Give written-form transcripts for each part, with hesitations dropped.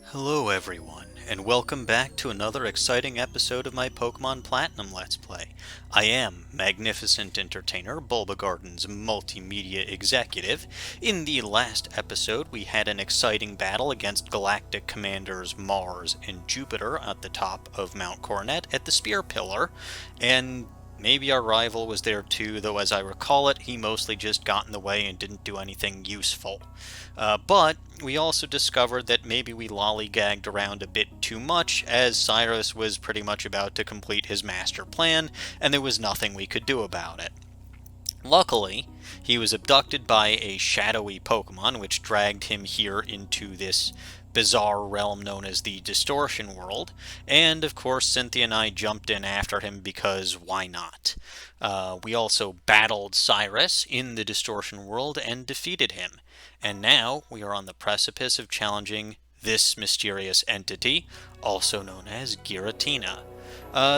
Hello everyone, and welcome back to another exciting episode of my Pokemon Platinum Let's Play. I am Magnificent Entertainer, Bulbagarden's multimedia executive. In the last episode, we had an exciting battle against Galactic Commanders Mars and Jupiter at the top of Mount Coronet at the Spear Pillar, and maybe our rival was there too, though as I recall it, he mostly just got in the way and didn't do anything useful. But we also discovered that maybe we lollygagged around a bit too much, as Cyrus was pretty much about to complete his master plan, and there was nothing we could do about it. Luckily, he was abducted by a shadowy Pokemon, which dragged him here into this bizarre realm known as the Distortion World, and of course Cynthia and I jumped in after him because why not? We also battled Cyrus in the Distortion World and defeated him, and now we are on the precipice of challenging this mysterious entity, also known as Giratina.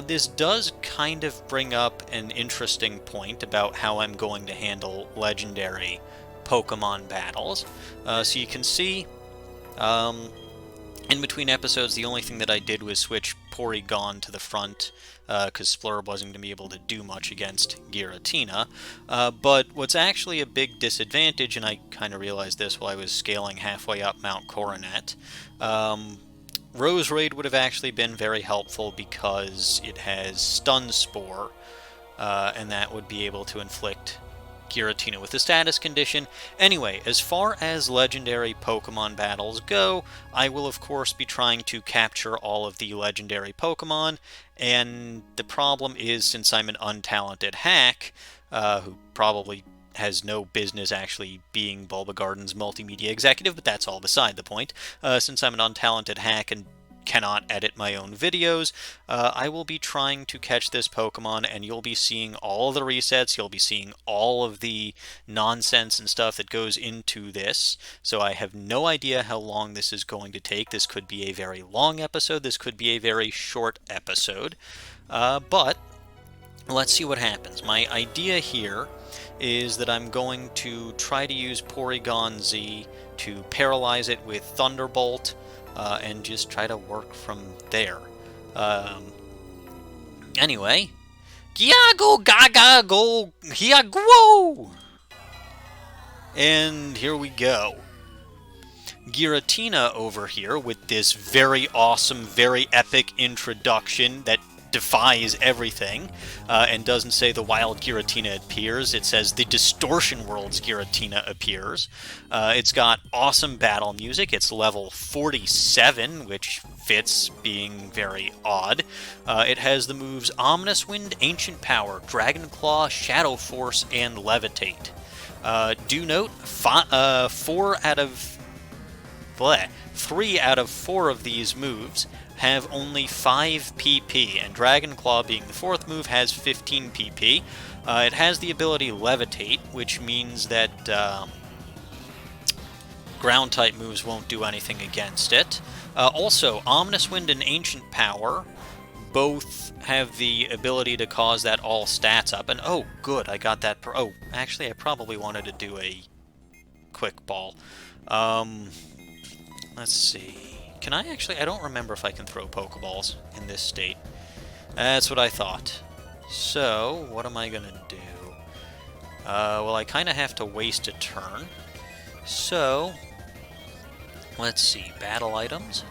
This does kind of bring up an interesting point about how I'm going to handle legendary Pokemon battles. So you can see, in between episodes, the only thing that I did was switch Porygon to the front, because Splurb wasn't going to be able to do much against Giratina. But what's actually a big disadvantage, and I kind of realized this while I was scaling halfway up Mount Coronet, Roserade would have actually been very helpful because it has Stun Spore, and that would be able to inflict Giratina with the status condition. Anyway, as far as legendary Pokemon battles go, I will of course be trying to capture all of the legendary Pokemon, and the problem is, since I'm an untalented hack, who probably has no business actually being Bulbagarden's multimedia executive, but that's all beside the point. Since I'm an untalented hack and cannot edit my own videos, I will be trying to catch this Pokemon, and you'll be seeing all the resets, you'll be seeing all of the nonsense and stuff that goes into this, so I have no idea how long this is going to take. This could be a very long episode, this could be a very short episode, but let's see what happens. My idea here is that I'm going to try to use Porygon Z to paralyze it with Thunderbolt, and just try to work from there. Anyway, Giago Gaga Go Hiaguo! And here we go. Giratina over here with this very awesome, very epic introduction that defies everything, and doesn't say the wild Giratina appears, it says the Distortion World's Giratina appears. It's got awesome battle music, it's level 47, which fits being very odd. It has the moves Ominous Wind, Ancient Power, Dragon Claw, Shadow Force, and Levitate. Do note, 3 out of 4 of these moves have only 5 PP, and Dragon Claw, being the 4th move, has 15 PP. It has the ability Levitate, which means that Ground-type moves won't do anything against it. Also, Ominous Wind and Ancient Power both have the ability to cause that all stats up, and oh, good, I got that. Oh, actually, I probably wanted to do a Quick Ball. Let's see. Can I actually... I don't remember if I can throw Pokeballs in this state. That's what I thought. So, what am I going to do? Well, I kind of have to waste a turn. So, let's see. Battle items.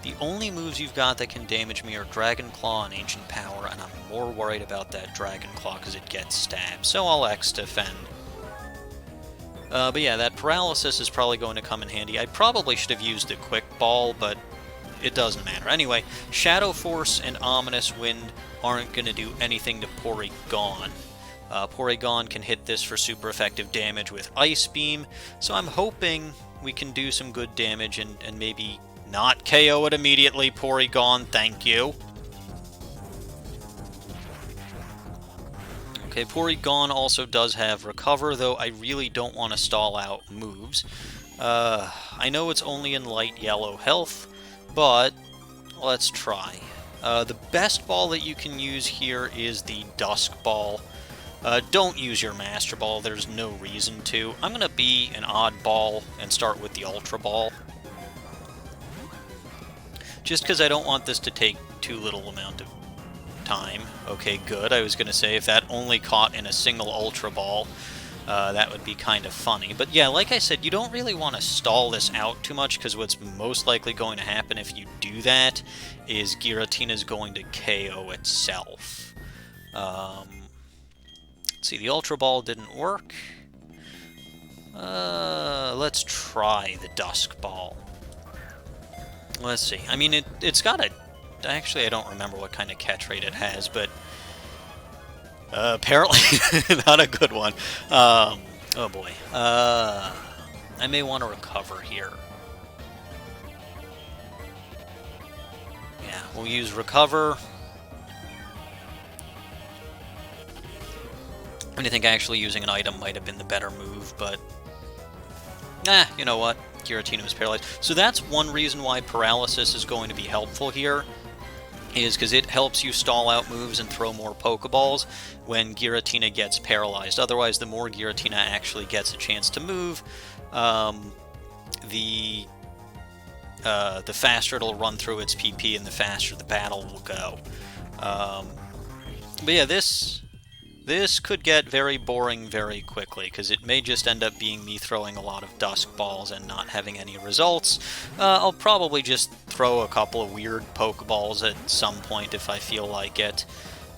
The only moves you've got that can damage me are Dragon Claw and Ancient Power, and I'm more worried about that Dragon Claw because it gets stabbed. So I'll X-Defend. But yeah, that paralysis is probably going to come in handy. I probably should have used a Quick Ball, but it doesn't matter. Anyway, Shadow Force and Ominous Wind aren't going to do anything to Porygon. Porygon can hit this for super effective damage with Ice Beam, so I'm hoping we can do some good damage and maybe not KO it immediately, Porygon, thank you. Okay, Porygon also does have Recover, though I really don't want to stall out moves. I know it's only in light yellow health, but let's try. The best ball that you can use here is the Dusk Ball. Don't use your Master Ball, there's no reason to. I'm going to be an oddball and start with the Ultra Ball. just because I don't want this to take too little amount of time. Okay, good. I was going to say, if that only caught in a single Ultra Ball, that would be kind of funny. But yeah, like I said, you don't really want to stall this out too much, because what's most likely going to happen if you do that is Giratina is going to KO itself. Let's see, the Ultra Ball didn't work. Let's try the Dusk Ball. Let's see. I mean, it's got a... Actually, I don't remember what kind of catch rate it has, but... apparently not a good one. Oh boy. I may want to recover here. Yeah, we'll use recover. I think actually using an item might have been the better move, but... you know what? Giratina was paralyzed. So that's one reason why paralysis is going to be helpful here, is because it helps you stall out moves and throw more Pokeballs when Giratina gets paralyzed. Otherwise, the more Giratina actually gets a chance to move, the faster it'll run through its PP and the faster the battle will go. But yeah, this could get very boring very quickly, because it may just end up being me throwing a lot of Dusk Balls and not having any results. I'll probably just throw a couple of weird Pokeballs at some point if I feel like it.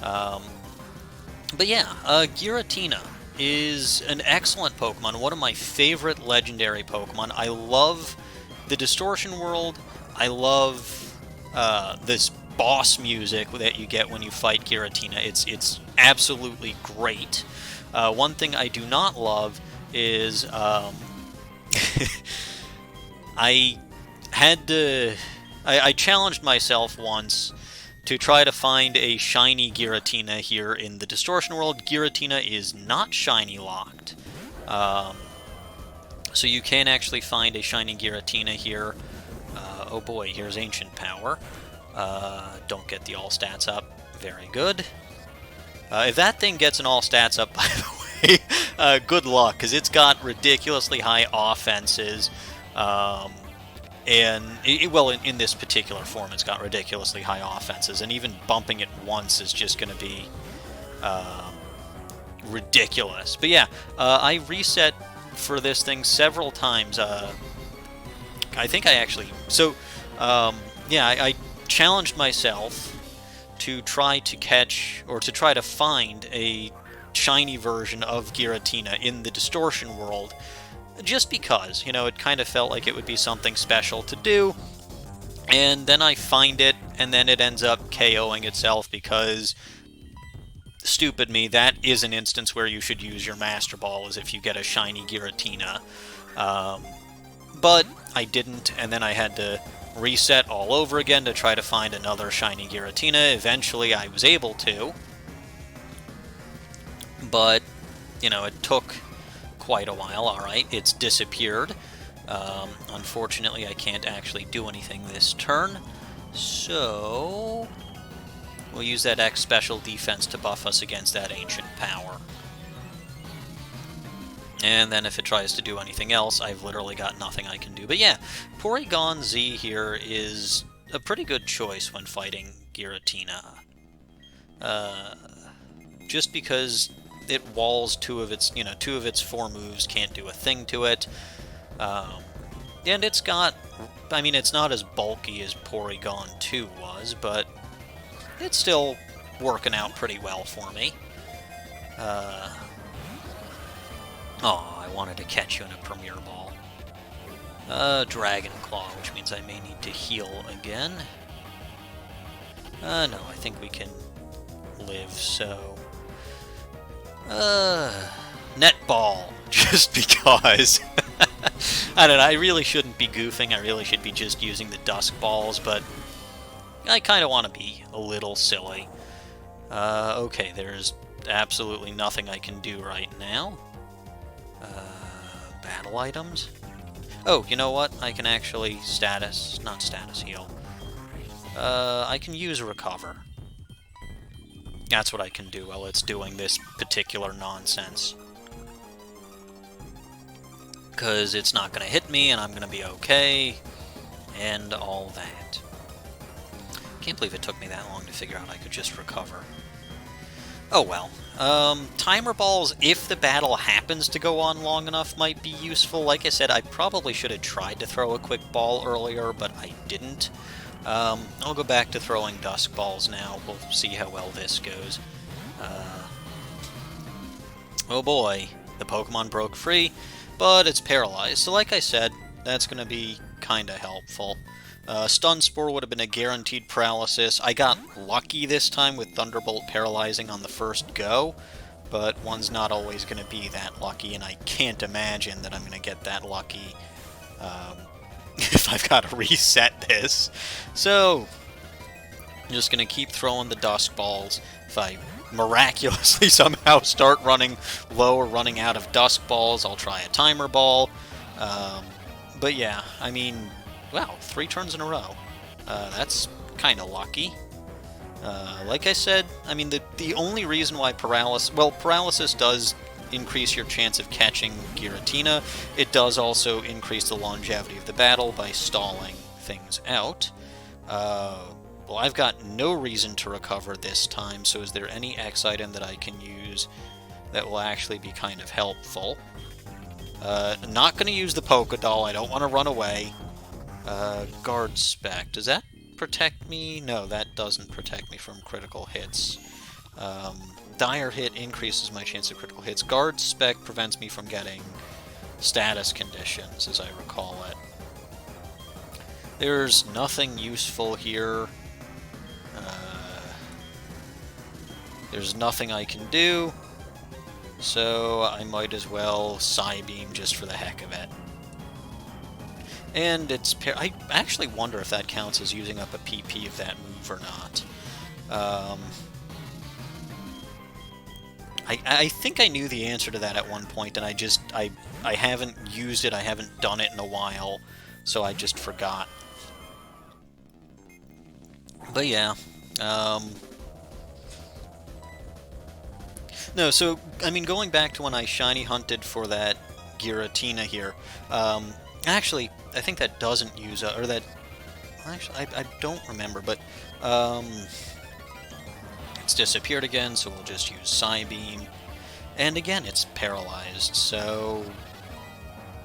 But yeah, Giratina is an excellent Pokemon, one of my favorite legendary Pokemon. I love the Distortion World. I love this boss music that you get when you fight Giratina. It's absolutely great. One thing I do not love is I challenged myself once to try to find a shiny Giratina here in the Distortion World. Giratina is not shiny locked. So you can actually find a shiny Giratina here. Oh boy, here's Ancient Power. Don't get the all stats up. Very good. If that thing gets an all stats up, by the way, good luck, because it's got ridiculously high offenses. And, in this particular form, it's got ridiculously high offenses, and even bumping it once is just going to be ridiculous. But yeah, I reset for this thing several times. I think I actually... So, yeah, I challenged myself to try to catch, or to try to find a shiny version of Giratina in the Distortion World, just because, you know, it kind of felt like it would be something special to do, and then I find it, and then it ends up KOing itself because, stupid me, that is an instance where you should use your Master Ball, is if you get a shiny Giratina. But I didn't, and then I had to reset all over again to try to find another shiny Giratina. Eventually I was able to, but, you know, it took quite a while. Alright, it's disappeared. Unfortunately, I can't actually do anything this turn, so we'll use that X special defense to buff us against that Ancient Power. And then if it tries to do anything else, I've literally got nothing I can do. But yeah, Porygon Z here is a pretty good choice when fighting Giratina. Just because it walls two of its 4 moves, can't do a thing to it. And it's got... I mean, it's not as bulky as Porygon 2 was, but it's still working out pretty well for me. Oh, I wanted to catch you in a Premier Ball. Dragon Claw, which means I may need to heal again. No, I think we can live, so... Net Ball, just because. I don't know, I really shouldn't be goofing, I really should be just using the Dusk Balls, but I kind of want to be a little silly. Okay, there's absolutely nothing I can do right now. Battle items? Oh, you know what? I can actually not status heal. I can use recover. That's what I can do while it's doing this particular nonsense. Because it's not going to hit me, and I'm going to be okay, and all that. can't believe it took me that long to figure out I could just recover. Oh well. Timer balls, if the battle happens to go on long enough, might be useful. Like I said, I probably should have tried to throw a quick ball earlier, but I didn't. I'll go back to throwing dusk balls now. We'll see how well this goes. Oh boy, the Pokemon broke free, but it's paralyzed. So like I said, that's going to be kinda helpful. Stun Spore would have been a guaranteed paralysis. I got lucky this time with Thunderbolt paralyzing on the first go, but one's not always going to be that lucky, and I can't imagine that I'm going to get that lucky if I've got to reset this. So, I'm just going to keep throwing the Dusk Balls. If I miraculously somehow start running low or running out of Dusk Balls, I'll try a Timer Ball. But yeah, I mean, wow, 3 turns in a row. That's kind of lucky. Like I said, I mean, the only reason why paralysis does increase your chance of catching Giratina. It does also increase the longevity of the battle by stalling things out. Well, I've got no reason to recover this time, so is there any X item that I can use that will actually be kind of helpful? Not going to use the Pokédoll, I don't want to run away. Guard Spec, does that protect me? No, that doesn't protect me from critical hits. Dire Hit increases my chance of critical hits. Guard Spec prevents me from getting status conditions, as I recall it. There's nothing useful here. There's nothing I can do, so I might as well Psybeam just for the heck of it. And it's... I actually wonder if that counts as using up a PP of that move or not. I think I knew the answer to that at one point, and I haven't used it, I haven't done it in a while, so I just forgot. But yeah, no, so, I mean, going back to when I shiny hunted for that Giratina here, actually, I think that doesn't use, or that, actually, I don't remember, but, it's disappeared again, so we'll just use Psybeam, and again, it's paralyzed, so,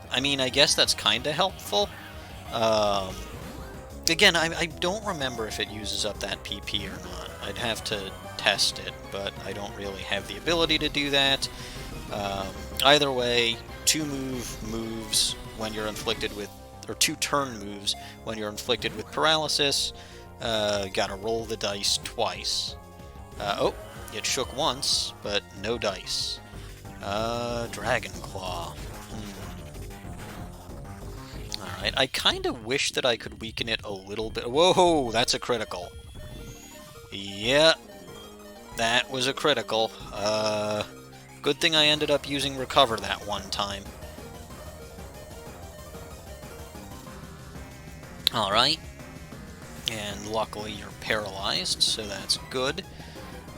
I mean, I guess that's kinda helpful. Again, I don't remember if it uses up that PP or not. I'd have to test it, but I don't really have the ability to do that. Either way, 2-move moves when you're inflicted with, or 2-turn moves when you're inflicted with paralysis. Gotta roll the dice twice. Oh, it shook once, but no dice. Dragon Claw. Alright, I kind of wish that I could weaken it a little bit. Whoa, that's a critical. Yeah, that was a critical. Good thing I ended up using Recover that one time. Alright. And luckily you're paralyzed, so that's good.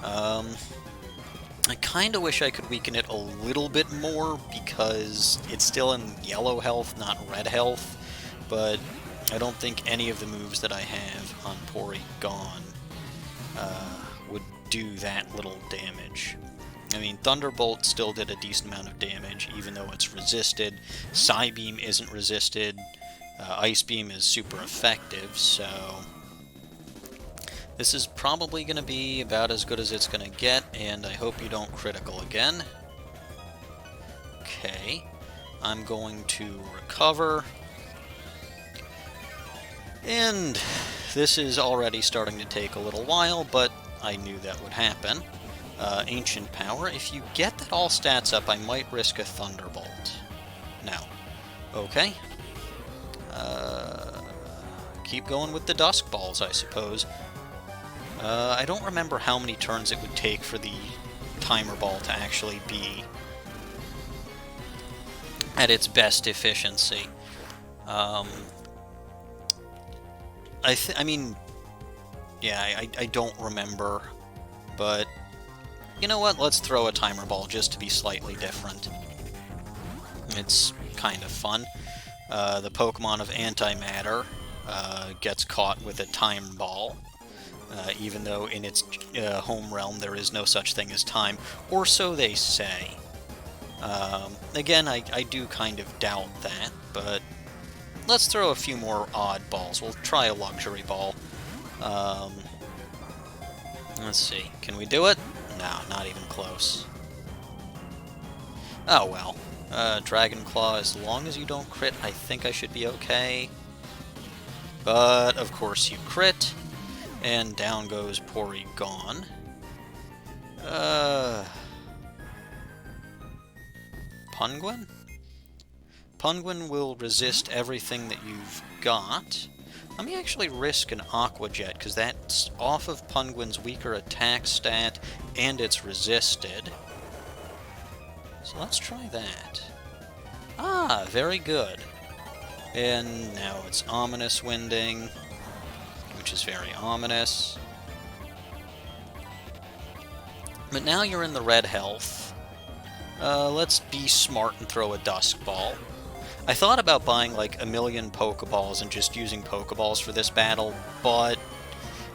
I kind of wish I could weaken it a little bit more, because it's still in yellow health, not red health, but I don't think any of the moves that I have on Porygon would do that little damage. I mean, Thunderbolt still did a decent amount of damage, even though it's resisted. Psybeam isn't resisted. Ice Beam is super effective, so this is probably going to be about as good as it's going to get, and I hope you don't critical again. Okay, I'm going to recover. And this is already starting to take a little while, but I knew that would happen. Ancient Power. If you get that all stats up, I might risk a Thunderbolt. No. Okay. Keep going with the Dusk Balls, I suppose. I don't remember how many turns it would take for the Timer Ball to actually be at its best efficiency. I mean, yeah, I don't remember, but you know what? Let's throw a Timer Ball just to be slightly different. It's kind of fun. The Pokemon of Antimatter gets caught with a Time Ball. even though in its home realm there is no such thing as time, or so they say. Again, I do kind of doubt that, but let's throw a few more odd balls. We'll try a luxury ball. Let's see. Can we do it? No, not even close. Oh well. Dragon Claw, as long as you don't crit, I think I should be okay. But, of course, you crit. And down goes Porygon. Penguin? Penguin will resist everything that you've got. Let me actually risk an Aqua Jet, because that's off of Penguin's weaker attack stat, and it's resisted. So let's try that. Ah, very good. And now it's Ominous Winding, which is very ominous. But now you're in the red health. Let's be smart and throw a Dusk Ball. I thought about buying like 1,000,000 Pokeballs and just using Pokeballs for this battle, but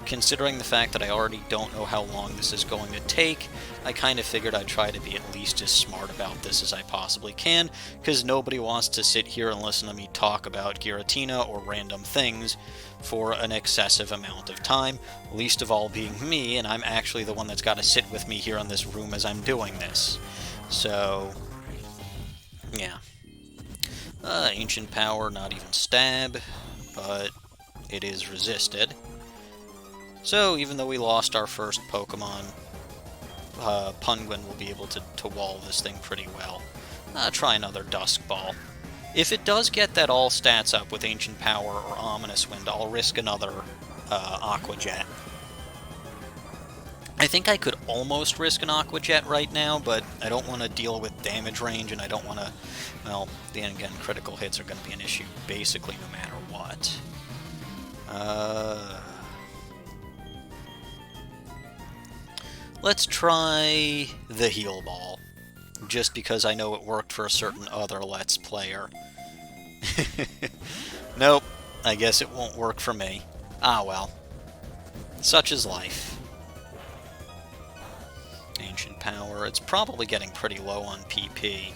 considering the fact that I already don't know how long this is going to take, I kind of figured I'd try to be at least as smart about this as I possibly can, because nobody wants to sit here and listen to me talk about Giratina or random things for an excessive amount of time, least of all being me, and I'm actually the one that's got to sit with me here in this room as I'm doing this. So, yeah. Ancient Power, not even Stab, but it is resisted. So, even though we lost our first Pokemon, Penguin will be able to wall this thing pretty well. Try another Dusk Ball. If it does get that all stats up with Ancient Power or Ominous Wind, I'll risk another Aqua Jet. I think I could almost risk an Aqua Jet right now, but I don't want to deal with damage range, and I don't want to... Well, then again, critical hits are going to be an issue basically no matter what. Let's try the Heal Ball, just because I know it worked for a certain other Let's Player. Nope, I guess it won't work for me. Ah well. Such is life. Ancient Power, it's probably getting pretty low on PP,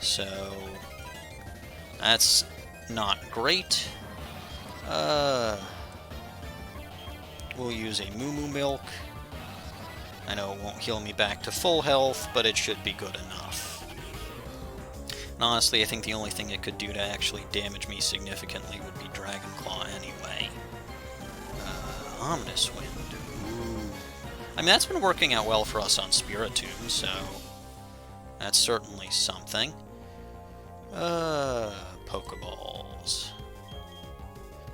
so that's not great. We'll use a Moo Moo Milk. I know it won't heal me back to full health, but it should be good enough. And honestly, I think the only thing it could do to actually damage me significantly would be Dragon Claw anyway. Ominous Wind. Ooh. I mean, that's been working out well for us on Spiritomb, so that's certainly something. Pokeballs.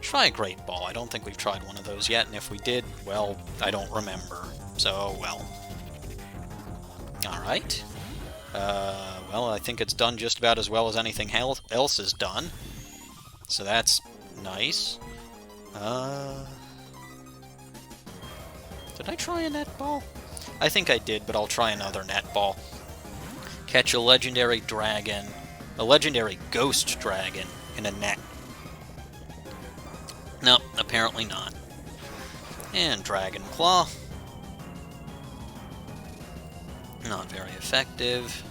Try a Great Ball. I don't think we've tried one of those yet, and if we did, well, I don't remember. So, well. Alright. Well, I think it's done just about as well as anything else is done. So that's nice. Did I try a Net Ball? I think I did, but I'll try another Net Ball. Catch a Legendary Dragon, a Legendary Ghost Dragon in a net. No, apparently not. And Dragon Claw. Not very effective.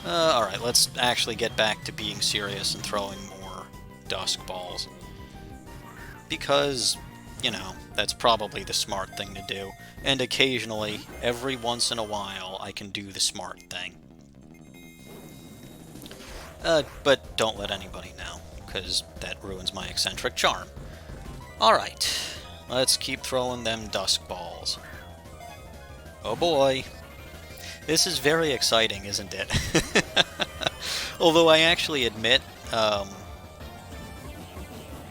Alright, let's actually get back to being serious and throwing more Dusk Balls. Because, you know, that's probably the smart thing to do. And occasionally, every once in a while, I can do the smart thing. But don't let anybody know, because that ruins my eccentric charm. Alright, let's keep throwing them Dusk Balls. Oh boy. This is very exciting, isn't it? Although I actually admit,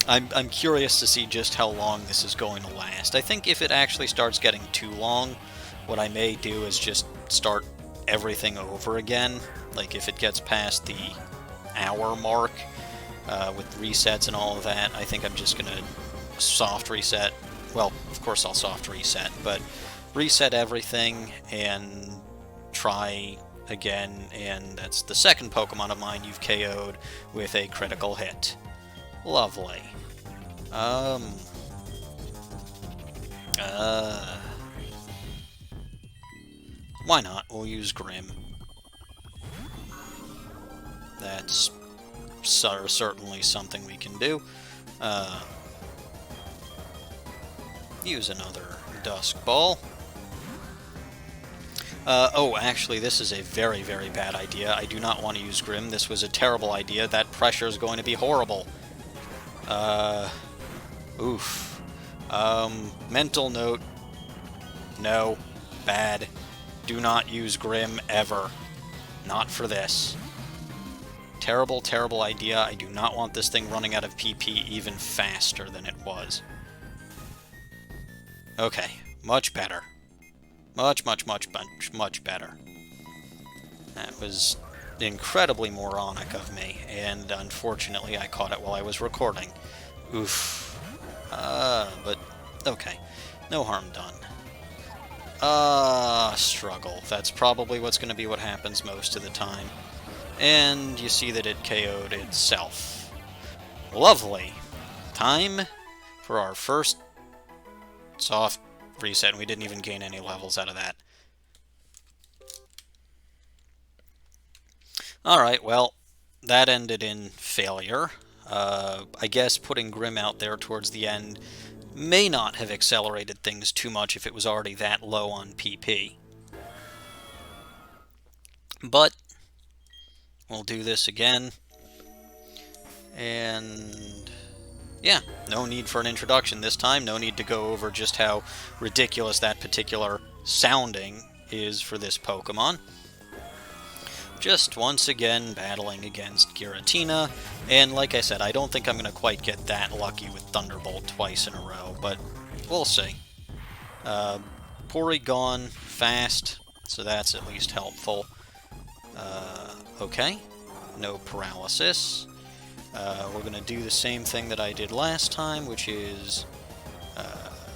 I'm curious to see just how long this is going to last. I think if it actually starts getting too long, what I may do is just start everything over again. Like if it gets past the hour mark, with resets and all of that, I think I'm just going to soft reset. Well, of course I'll soft reset, but reset everything and try again, and that's the second Pokemon of mine you've KO'd with a critical hit. Lovely. Why not? We'll use Grim. That's certainly something we can do. Use another Dusk Ball. Oh, actually, this is a very, very bad idea. I do not want to use Grim. This was a terrible idea. That pressure is going to be horrible. Oof. Mental note. No. Bad. Do not use Grim ever. Not for this. Terrible, terrible idea. I do not want this thing running out of PP even faster than it was. Okay. Much better. Much better. That was incredibly moronic of me, and unfortunately I caught it while I was recording. Oof. But, okay. No harm done. Struggle. That's probably what's going to be what happens most of the time. And you see that it KO'd itself. Lovely. Time for our first soft reset, and we didn't even gain any levels out of that. Alright, well, that ended in failure. I guess putting Grim out there towards the end may not have accelerated things too much if it was already that low on PP. But we'll do this again. And yeah, no need for an introduction this time. No need to go over just how ridiculous that particular sounding is for this Pokemon. Just once again battling against Giratina, and like I said, I don't think I'm going to quite get that lucky with Thunderbolt twice in a row, but we'll see. Porygon fast, so that's at least helpful. Okay, no paralysis. We're going to do the same thing that I did last time, which is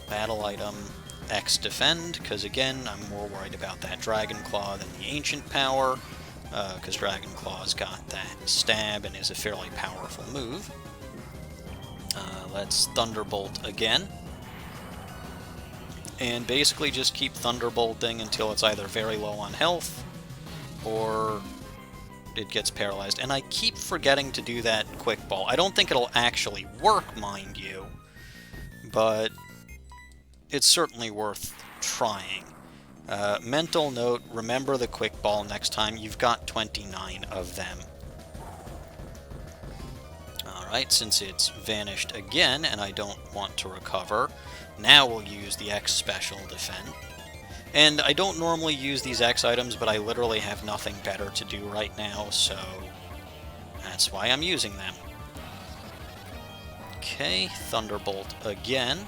battle item X defend, because again, I'm more worried about that Dragon Claw than the Ancient Power. Because Dragon Claw's got that stab and is a fairly powerful move. Let's Thunderbolt again. And basically just keep Thunderbolting until it's either very low on health, or it gets paralyzed. And I keep forgetting to do that Quick Ball. I don't think it'll actually work, mind you, but it's certainly worth trying. Mental note, remember the Quick Ball next time. You've got 29 of them. Alright, since it's vanished again, and I don't want to recover, now we'll use the X Special Defend. And I don't normally use these X items, but I literally have nothing better to do right now, so that's why I'm using them. Okay, Thunderbolt again,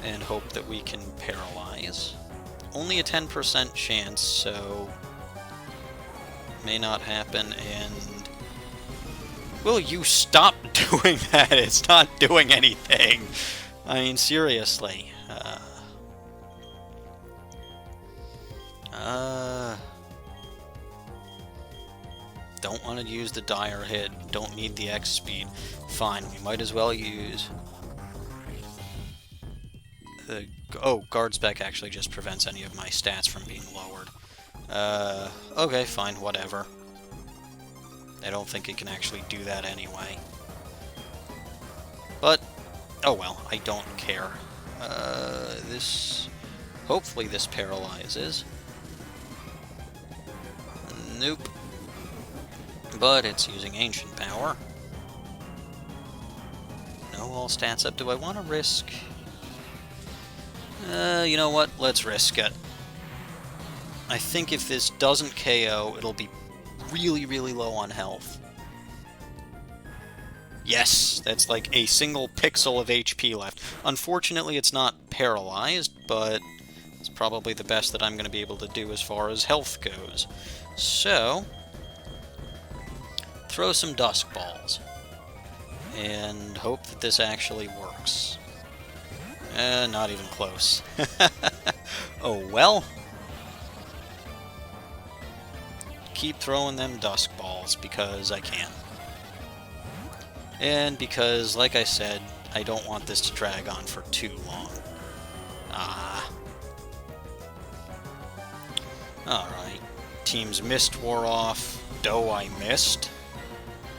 and hope that we can paralyze. Only a 10% chance, so may not happen, and will you stop doing that? It's not doing anything. I mean, seriously. Don't want to use the dire hit. Don't need the X speed. Fine, we might as well use oh, Guard Spec actually just prevents any of my stats from being lowered. Okay, fine, whatever. I don't think it can actually do that anyway. But, oh well, I don't care. Hopefully this paralyzes. Nope. But it's using Ancient Power. No all stats up. Do I want to risk? You know what? Let's risk it. I think if this doesn't KO, it'll be really, really low on health. Yes! That's like a single pixel of HP left. Unfortunately, it's not paralyzed, but it's probably the best that I'm going to be able to do as far as health goes. So, throw some Dusk Balls, and hope that this actually works. Not even close. Oh well. Keep throwing them Dusk Balls, because I can. And because, like I said, I don't want this to drag on for too long. Ah. Alright. Team's mist wore off. Though I missed?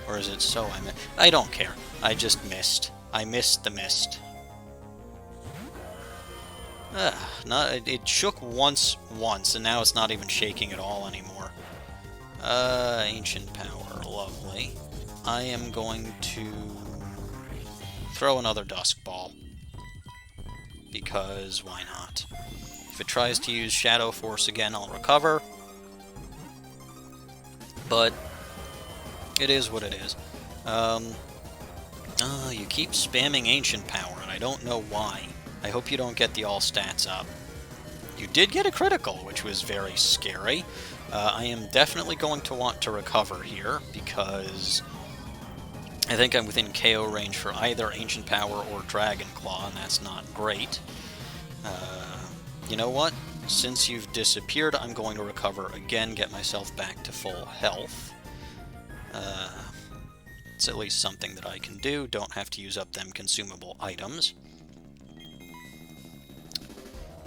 Or is it so I missed? I don't care. I just missed. I missed the mist. It shook once, and now it's not even shaking at all anymore. Ancient power. Lovely. I am going to throw another Dusk Ball. Because why not? If it tries to use Shadow Force again, I'll recover. But it is what it is. You keep spamming Ancient Power, and I don't know why. I hope you don't get the all stats up. You did get a critical, which was very scary. I am definitely going to want to recover here, because I think I'm within KO range for either Ancient Power or Dragon Claw, and that's not great. You know what? Since you've disappeared, I'm going to recover again, get myself back to full health. It's at least something that I can do. Don't have to use up them consumable items.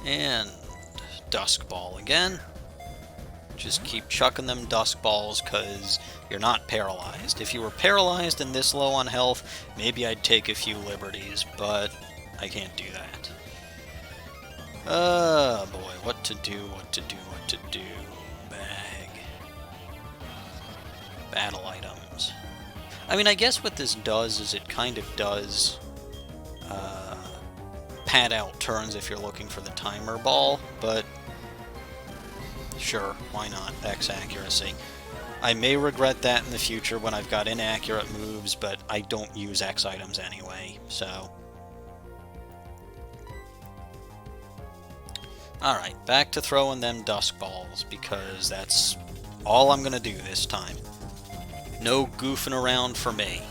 And Dusk Ball again. Just keep chucking them Dusk Balls, because you're not paralyzed. If you were paralyzed and this low on health, maybe I'd take a few liberties, but I can't do that. Oh boy, what to do, what to do, what to do. Bag. Battle items. I mean, I guess what this does is it kind of does pad out turns if you're looking for the timer ball, but sure, why not? X accuracy. I may regret that in the future when I've got inaccurate moves, but I don't use X items anyway, so... Alright, back to throwing them Dusk Balls, because that's all I'm gonna do this time. No goofing around for me.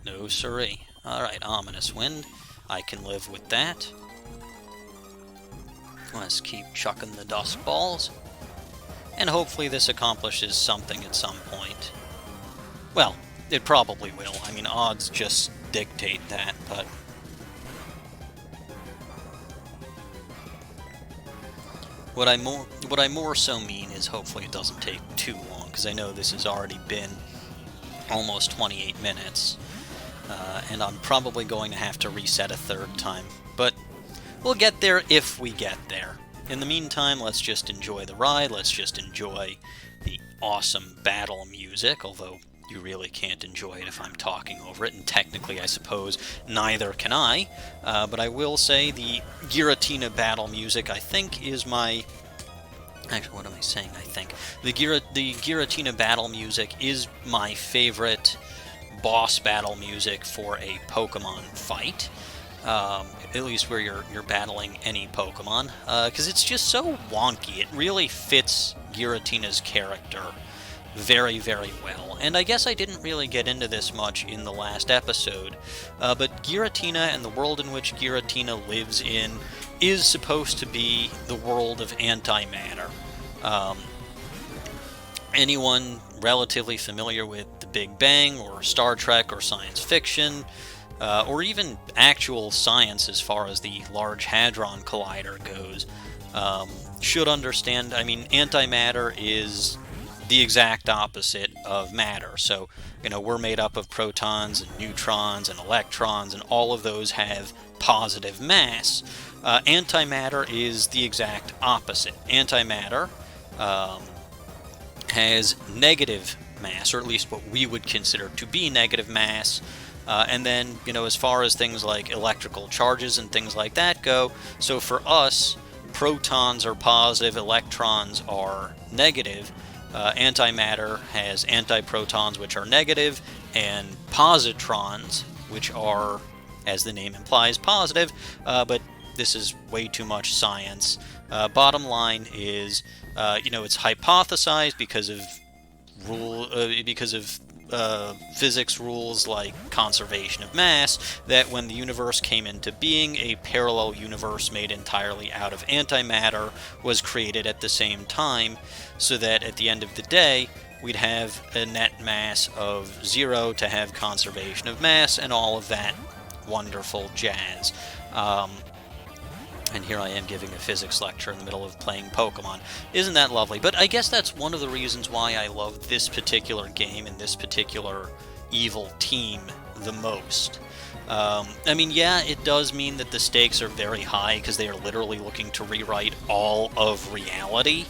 No siree. Alright, Ominous Wind. I can live with that. Let's keep chucking the Dusk Balls. And hopefully this accomplishes something at some point. Well, it probably will. I mean, odds just dictate that, but... What I more so mean is hopefully it doesn't take too long, because I know this has already been almost 28 minutes, and I'm probably going to have to reset a third time, but we'll get there if we get there. In the meantime, let's just enjoy the ride, let's just enjoy the awesome battle music, although you really can't enjoy it if I'm talking over it, and technically I suppose neither can I, but I will say the Giratina battle music I think is my... Actually, what am I saying, I think? The Giratina battle music is my favorite boss battle music for a Pokemon fight, at least where you're battling any Pokemon, because it's just so wonky. It really fits Giratina's character very, very well. And I guess I didn't really get into this much in the last episode, but Giratina and the world in which Giratina lives in is supposed to be the world of antimatter. Anyone relatively familiar with the Big Bang, or Star Trek, or science fiction, or even actual science as far as the Large Hadron Collider goes, should understand, I mean, antimatter is the exact opposite of matter. So, you know, we're made up of protons and neutrons and electrons, and all of those have positive mass. Antimatter is the exact opposite. Antimatter has negative mass, or at least what we would consider to be negative mass. And then, you know, as far as things like electrical charges and things like that go, so for us, protons are positive, electrons are negative. Antimatter has antiprotons, which are negative, and positrons, which are, as the name implies, positive, but this is way too much science. Bottom line is, you know, it's hypothesized because of physics rules like conservation of mass, that when the universe came into being, a parallel universe made entirely out of antimatter was created at the same time, so that at the end of the day, we'd have a net mass of 0 to have conservation of mass and all of that wonderful jazz. And here I am giving a physics lecture in the middle of playing Pokemon. Isn't that lovely? But I guess that's one of the reasons why I love this particular game and this particular evil team the most. I mean, yeah, it does mean that the stakes are very high because they are literally looking to rewrite all of reality.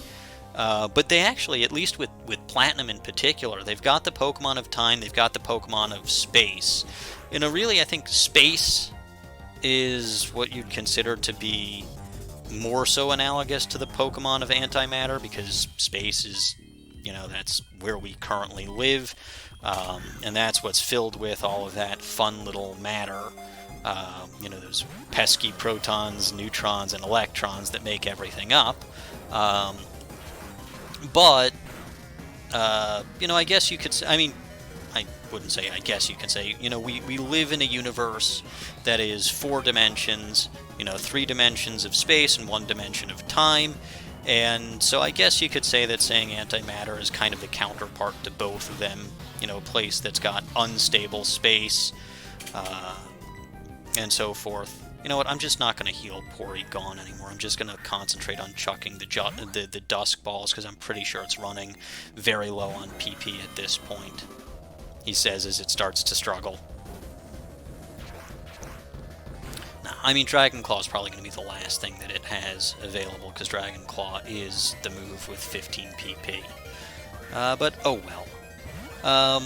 But they actually, at least with Platinum in particular, they've got the Pokemon of time, they've got the Pokemon of space. You know, really, I think space is what you'd consider to be more so analogous to the Pokemon of Antimatter, because space is, you know, that's where we currently live, and that's what's filled with all of that fun little matter, you know, those pesky protons, neutrons, and electrons that make everything up. But, you know, I guess you could say, I mean, I wouldn't say I guess you can say, you know, we live in a universe that is 4 dimensions, you know, 3 dimensions of space and 1 dimension of time, and so I guess you could say that saying antimatter is kind of the counterpart to both of them, you know, a place that's got unstable space, and so forth. You know what, I'm just not going to heal Porygon anymore. I'm just going to concentrate on chucking the Dusk Balls, because I'm pretty sure it's running very low on PP at this point, he says as it starts to struggle. Now, I mean, Dragon Claw is probably going to be the last thing that it has available, because Dragon Claw is the move with 15 PP. But, oh well.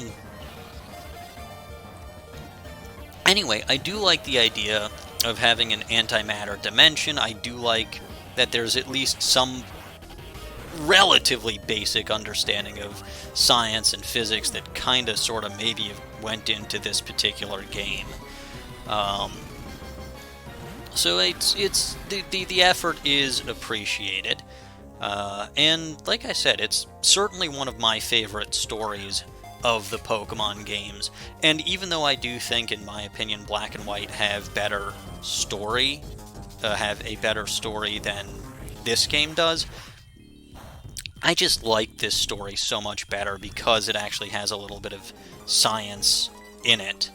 Anyway, I do like the idea of having an antimatter dimension. I do like that there's at least some relatively basic understanding of science and physics that kind of sort of maybe went into this particular game. So it's the effort is appreciated, and like I said, it's certainly one of my favorite stories of the Pokemon games. And even though I do think, in my opinion, Black and White have better story, have a better story than this game does, I just like this story so much better because it actually has a little bit of science in it,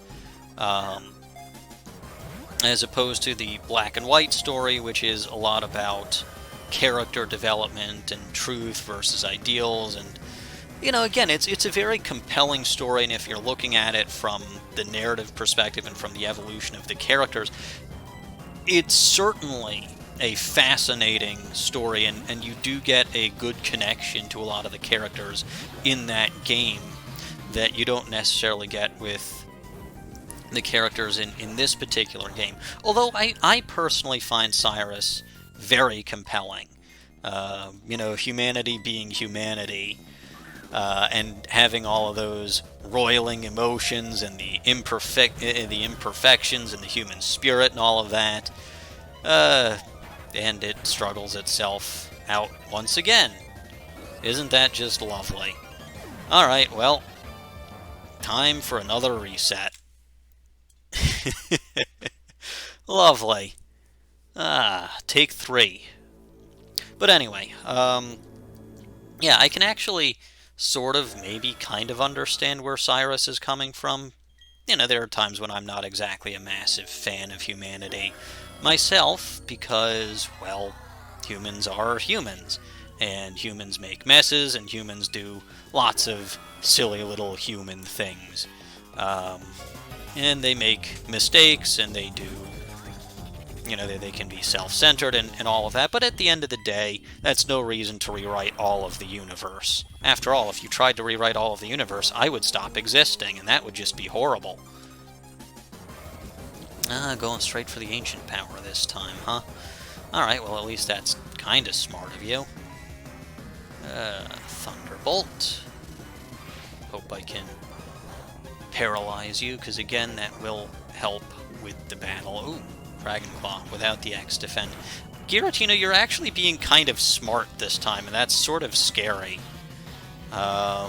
as opposed to the Black and White story, which is a lot about character development and truth versus ideals. And, you know, again, it's a very compelling story, and if you're looking at it from the narrative perspective and from the evolution of the characters, it's certainly a fascinating story, and you do get a good connection to a lot of the characters in that game that you don't necessarily get with the characters in this particular game. Although I personally find Cyrus very compelling. You know, humanity being humanity, and having all of those roiling emotions and the imperfections and the human spirit and all of that. And it struggles itself out once again. Isn't that just lovely? Alright, well, time for another reset. Lovely. Take 3. But anyway, yeah, I can actually sort of, maybe kind of understand where Cyrus is coming from. You know, there are times when I'm not exactly a massive fan of humanity myself, because, well, humans are humans, and humans make messes, and humans do lots of silly little human things. And they make mistakes, and they do, you know, they can be self-centered and all of that, but at the end of the day, that's no reason to rewrite all of the universe. After all, if you tried to rewrite all of the universe, I would stop existing, and that would just be horrible. Going straight for the ancient power this time, huh? Alright, well, at least that's kind of smart of you. Thunderbolt. Hope I can paralyze you, because again, that will help with the battle. Ooh, Dragon Claw without the X defend. Giratina, you're actually being kind of smart this time, and that's sort of scary. Yeah,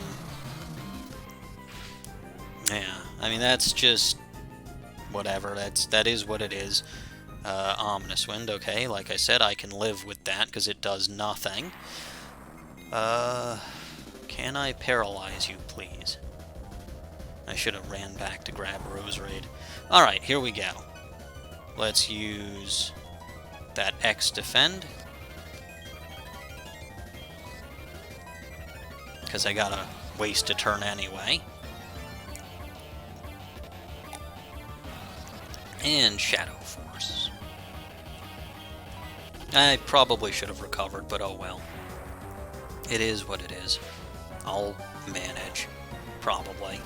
I mean, that's just whatever. That is what it is. Ominous Wind, okay, like I said, I can live with that because it does nothing. Can I paralyze you, please? I should have ran back to grab Roserade. Alright, here we go. Let's use that X defend. Because I gotta waste a turn anyway. And Shadow Force. I probably should have recovered, but oh well. It is what it is. I'll manage. Probably.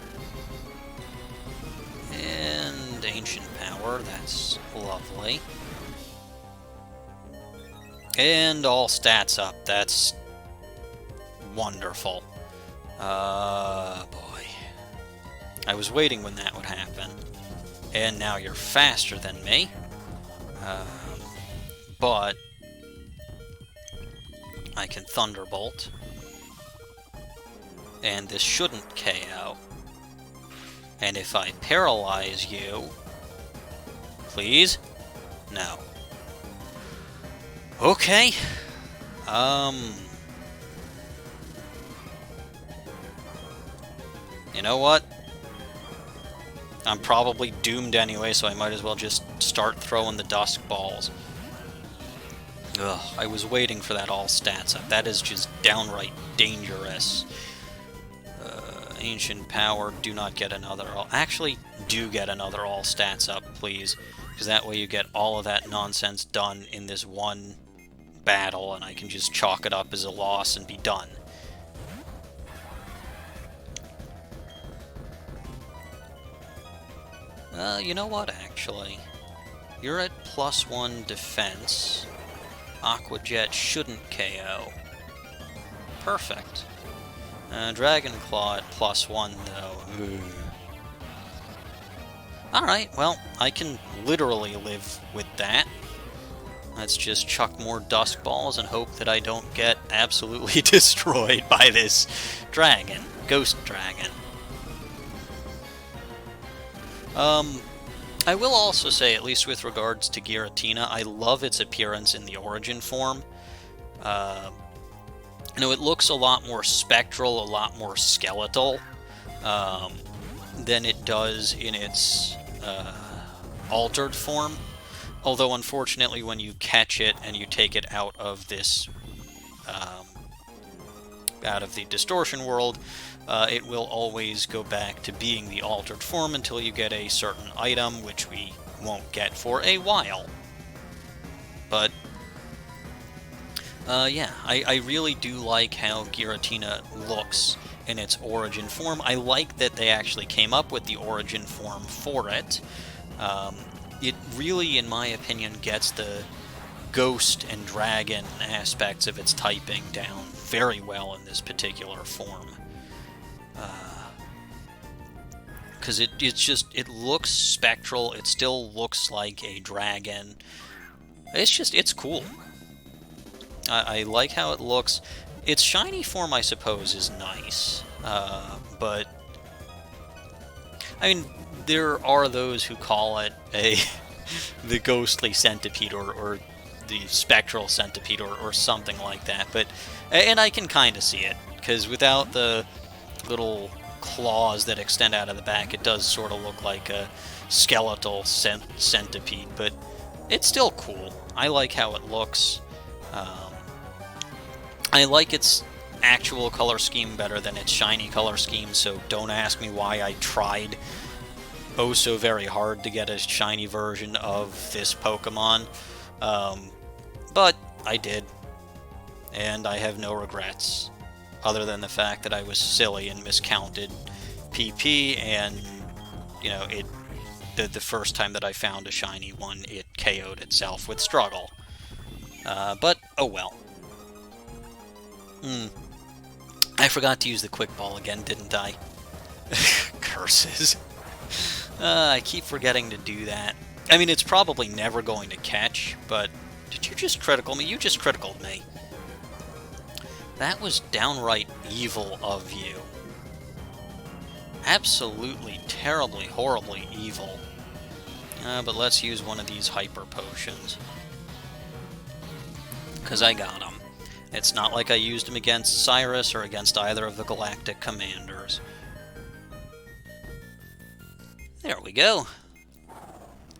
And Ancient Power, that's lovely. And all stats up, that's wonderful. Boy. I was waiting when that would happen. And now you're faster than me. But I can Thunderbolt. And this shouldn't KO. And if I paralyze you... Please? No. Okay. You know what? I'm probably doomed anyway, so I might as well just start throwing the Dusk Balls. Ugh, I was waiting for that all stats up. That is just downright dangerous. Ancient Power, do not get another all... Actually, do get another all stats up, please. Because that way you get all of that nonsense done in this one battle, and I can just chalk it up as a loss and be done. You know what, actually? You're at +1 defense. Aqua Jet shouldn't KO. Perfect. Dragon Claw at +1, though. Alright, well, I can literally live with that. Let's just chuck more Dusk Balls and hope that I don't get absolutely destroyed by this dragon. Ghost Dragon. I will also say, at least with regards to Giratina, I love its appearance in the origin form. You know, it looks a lot more spectral, a lot more skeletal, than it does in its altered form. Although, unfortunately, when you catch it and you take it out of this, out of the distortion world, it will always go back to being the altered form until you get a certain item, which we won't get for a while. But, yeah, I really do like how Giratina looks in its origin form. I like that they actually came up with the origin form for it. It really, in my opinion, gets the ghost and dragon aspects of its typing down very well in this particular form. Because it looks spectral, it still looks like a dragon. It's cool. I like how it looks. Its shiny form, I suppose, is nice, but I mean, there are those who call it the ghostly centipede or the spectral centipede or something like that. But and I can kind of see it, because without the little claws that extend out of the back, it does sort of look like a skeletal centipede. But it's still cool. I like how it looks. I like its actual color scheme better than its shiny color scheme, so don't ask me why I tried oh so very hard to get a shiny version of this Pokemon. But I did, and I have no regrets, other than the fact that I was silly and miscounted PP, and, you know, the first time that I found a shiny one, it KO'd itself with struggle. But, oh well. I forgot to use the Quick Ball again, didn't I? Curses. I keep forgetting to do that. I mean, it's probably never going to catch, but did you just critical me? You just criticaled me. That was downright evil of you. Absolutely, terribly, horribly evil. But let's use one of these Hyper Potions. Because I got them. It's not like I used them against Cyrus or against either of the Galactic Commanders. There we go.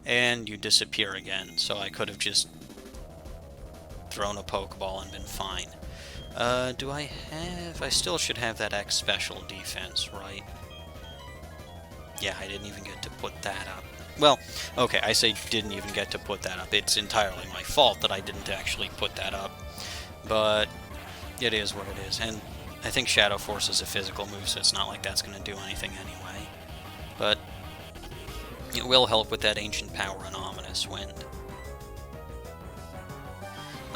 and you disappear again. So I could have just thrown a Pokeball and been fine. Do I have... I still should have that X special defense, right? Yeah, I didn't even get to put that up. Well, okay, I say didn't even get to put that up. It's entirely my fault that I didn't actually put that up. But it is what it is. And I think Shadow Force is a physical move, so it's not like that's going to do anything anyway. But it will help with that Ancient Power and Ominous Wind.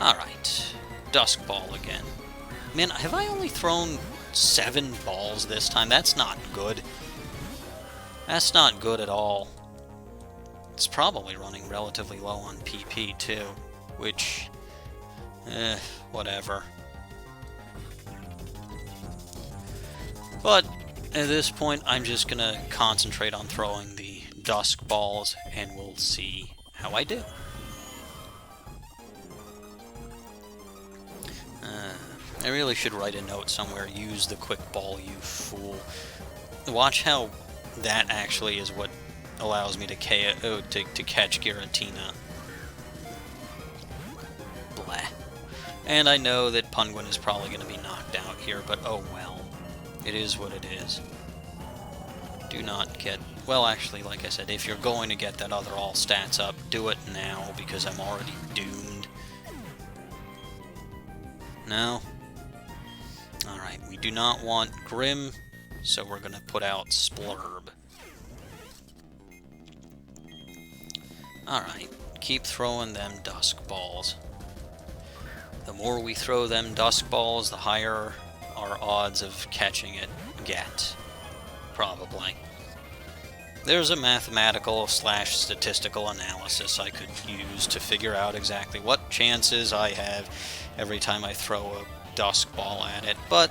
Alright, Dusk Ball again. Man, have I only thrown 7 balls this time? That's not good. That's not good at all. It's probably running relatively low on PP, too. Which... whatever. But at this point, I'm just gonna concentrate on throwing the Dusk Balls, and we'll see how I do. I really should write a note somewhere. Use the Quick Ball, you fool. Watch how that actually is what allows me to catch Giratina. Blah. And I know that Penguin is probably going to be knocked out here, but oh well. It is what it is. Do not get... Well, actually, like I said, if you're going to get that other all stats up, do it now, because I'm already doomed. No? Alright, we do not want Grim, so we're going to put out Splurb. Alright, keep throwing them Dusk Balls. The more we throw them Dusk Balls, the higher our odds of catching it get. Probably. There's a mathematical / statistical analysis I could use to figure out exactly what chances I have every time I throw a Dusk Ball at it, but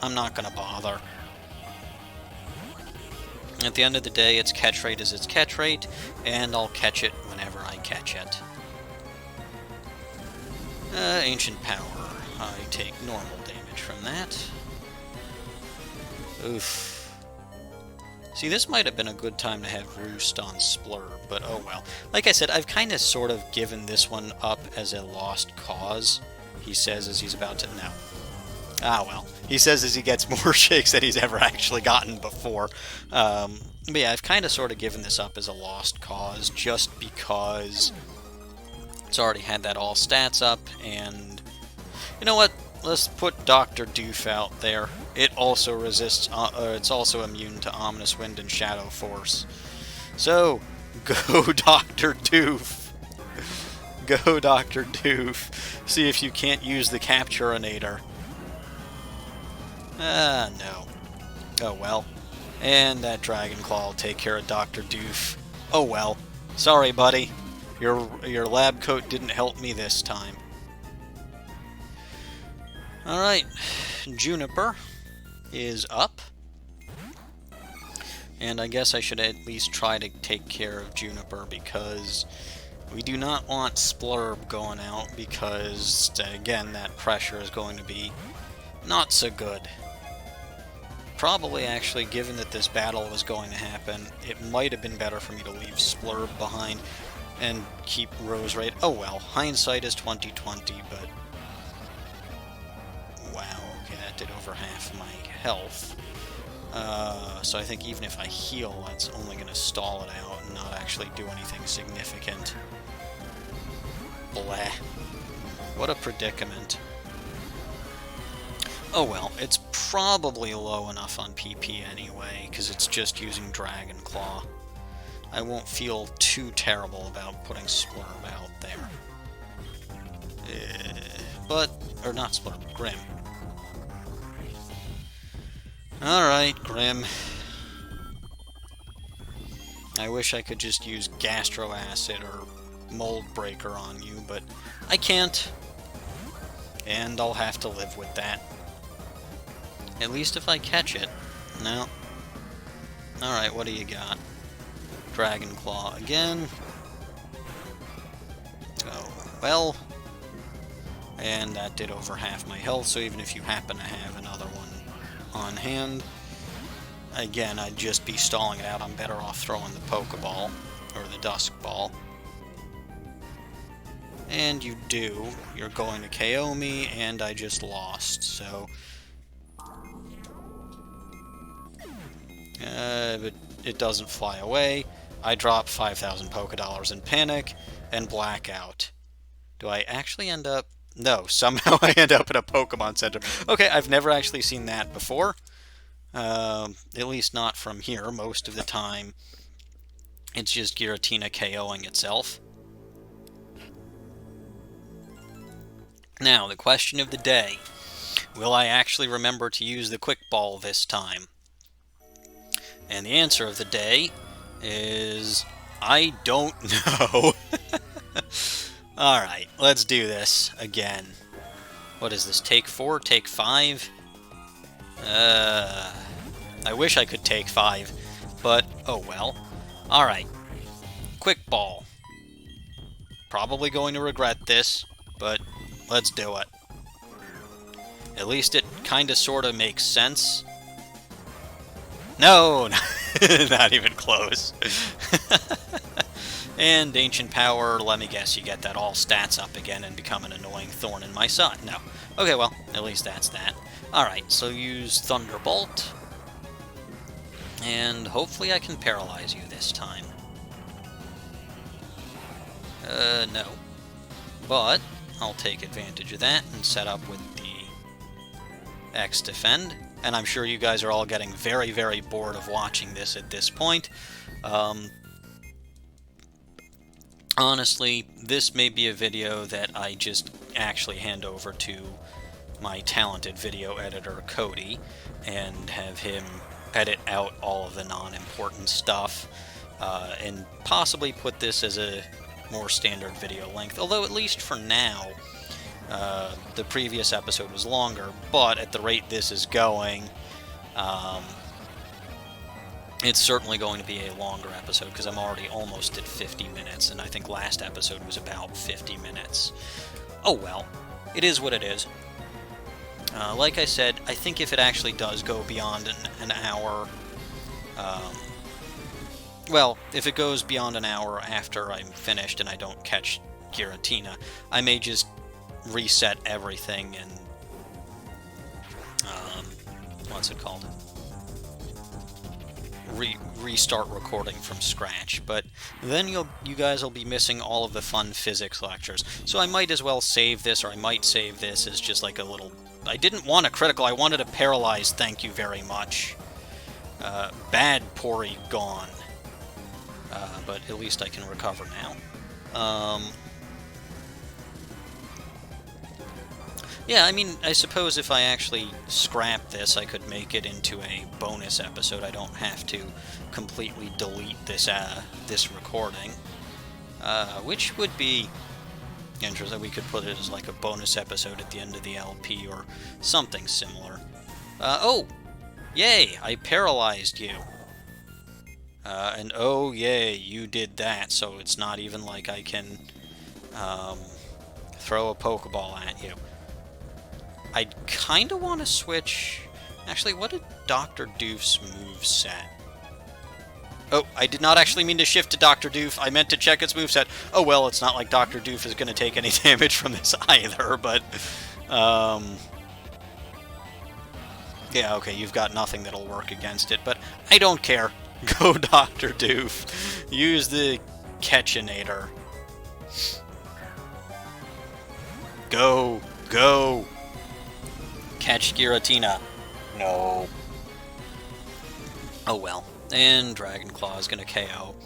I'm not going to bother. At the end of the day, its catch rate is its catch rate, and I'll catch it whenever I catch it. Ancient Power. I take normal damage from that. Oof. See, this might have been a good time to have Roost on Splurb, but oh well. Like I said, I've kind of sort of given this one up as a lost cause. He says as he's about to... No. Ah, well. He says as he gets more shakes than he's ever actually gotten before. But yeah, I've kind of sort of given this up as a lost cause, just because it's already had that all stats up, and... You know what? Let's put Dr. Doof out there. It also resists... it's also immune to Ominous Wind and Shadow Force. So, go Dr. Doof. Go, Dr. Doof. See if you can't use the Capturinator. No. Oh, well. And that Dragon Claw will take care of Dr. Doof. Oh, well. Sorry, buddy. Your lab coat didn't help me this time. Alright. Juniper is up. And I guess I should at least try to take care of Juniper, because... we do not want Splurb going out, because, again, that pressure is going to be not so good. Probably, actually, given that this battle was going to happen, it might have been better for me to leave Splurb behind and keep Roserade. Oh well, hindsight is 20/20, but... wow, okay, that did over half my health. So I think even if I heal, that's only going to stall it out and not actually do anything significant. Blah. What a predicament. Oh well, it's probably low enough on PP anyway, because it's just using Dragon Claw. I won't feel too terrible about putting Splurb out there. Or not Splurb, Grim. Alright, Grim. I wish I could just use Gastro Acid or Mold Breaker on you, but I can't. And I'll have to live with that. At least if I catch it. No. Alright, what do you got? Dragon Claw again. Oh, well. And that did over half my health, so even if you happen to have another one on hand, again, I'd just be stalling it out. I'm better off throwing the Pokeball. or the Dusk Ball. And you do. You're going to KO me, and I just lost, so... but it doesn't fly away. I drop 5,000 Pokédollars in panic, and blackout. Do I actually end up... No, somehow I end up at a Pokemon Center. Okay, I've never actually seen that before. At least not from here. Most of the time, it's just Giratina KOing itself. Now, the question of the day. Will I actually remember to use the Quick Ball this time? And the answer of the day is... I don't know. Alright, let's do this again. What is this? Take 4? Take 5? I wish I could take 5, but oh well. Alright. Quick Ball. Probably going to regret this, but let's do it. At least it kinda sorta makes sense. No! Not even close. And Ancient Power, let me guess, you get that all stats up again and become an annoying thorn in my side. No. Okay, well, at least that's that. Alright, so use Thunderbolt. And hopefully I can paralyze you this time. No. But I'll take advantage of that and set up with the X Defend. And I'm sure you guys are all getting very, very bored of watching this at this point. Honestly, this may be a video that I just actually hand over to my talented video editor, Cody, and have him edit out all of the non-important stuff, and possibly put this as a more standard video length, although at least for now, the previous episode was longer, but at the rate this is going, it's certainly going to be a longer episode, because I'm already almost at 50 minutes, and I think last episode was about 50 minutes. Oh well, it is what it is. Like I said, I think if it actually does go beyond an hour, well, if it goes beyond an hour after I'm finished and I don't catch Giratina, I may just reset everything and, what's it called? Restart recording from scratch, but then you guys will be missing all of the fun physics lectures. So I might as well save this, or I might save this as just like a little... I didn't want a critical, I wanted a paralyzed, thank you very much. Bad Pori gone. But at least I can recover now. Yeah, I mean, I suppose if I actually scrap this, I could make it into a bonus episode. I don't have to completely delete this this recording, which would be interesting. We could put it as like a bonus episode at the end of the LP or something similar. Oh, yay! I paralyzed you. And oh, yay, you did that, so it's not even like I can throw a Pokeball at you. I kind of want to switch... Actually, what did Dr. Doof's moveset? Oh, I did not actually mean to shift to Dr. Doof. I meant to check its moveset. Oh, well, it's not like Dr. Doof is going to take any damage from this either, but... yeah, okay, you've got nothing that'll work against it, but I don't care. Go, Dr. Doof. Use the Catchinator. Go. Go. Catch Giratina. No. Oh well. And Dragon Claw is gonna KO.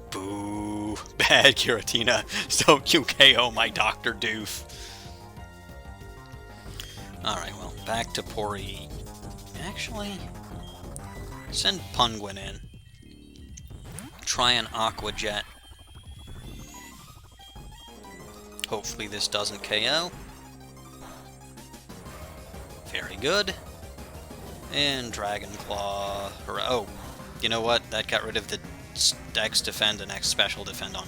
Boo. Bad Giratina. Don't you KO my Dr. Doof. Alright, well, back to Pori. Actually, send Punguin in. Try an Aqua Jet. Hopefully this doesn't KO. Very good. And Dragon Claw. Oh, you know what? That got rid of the X Defend and X Special Defend on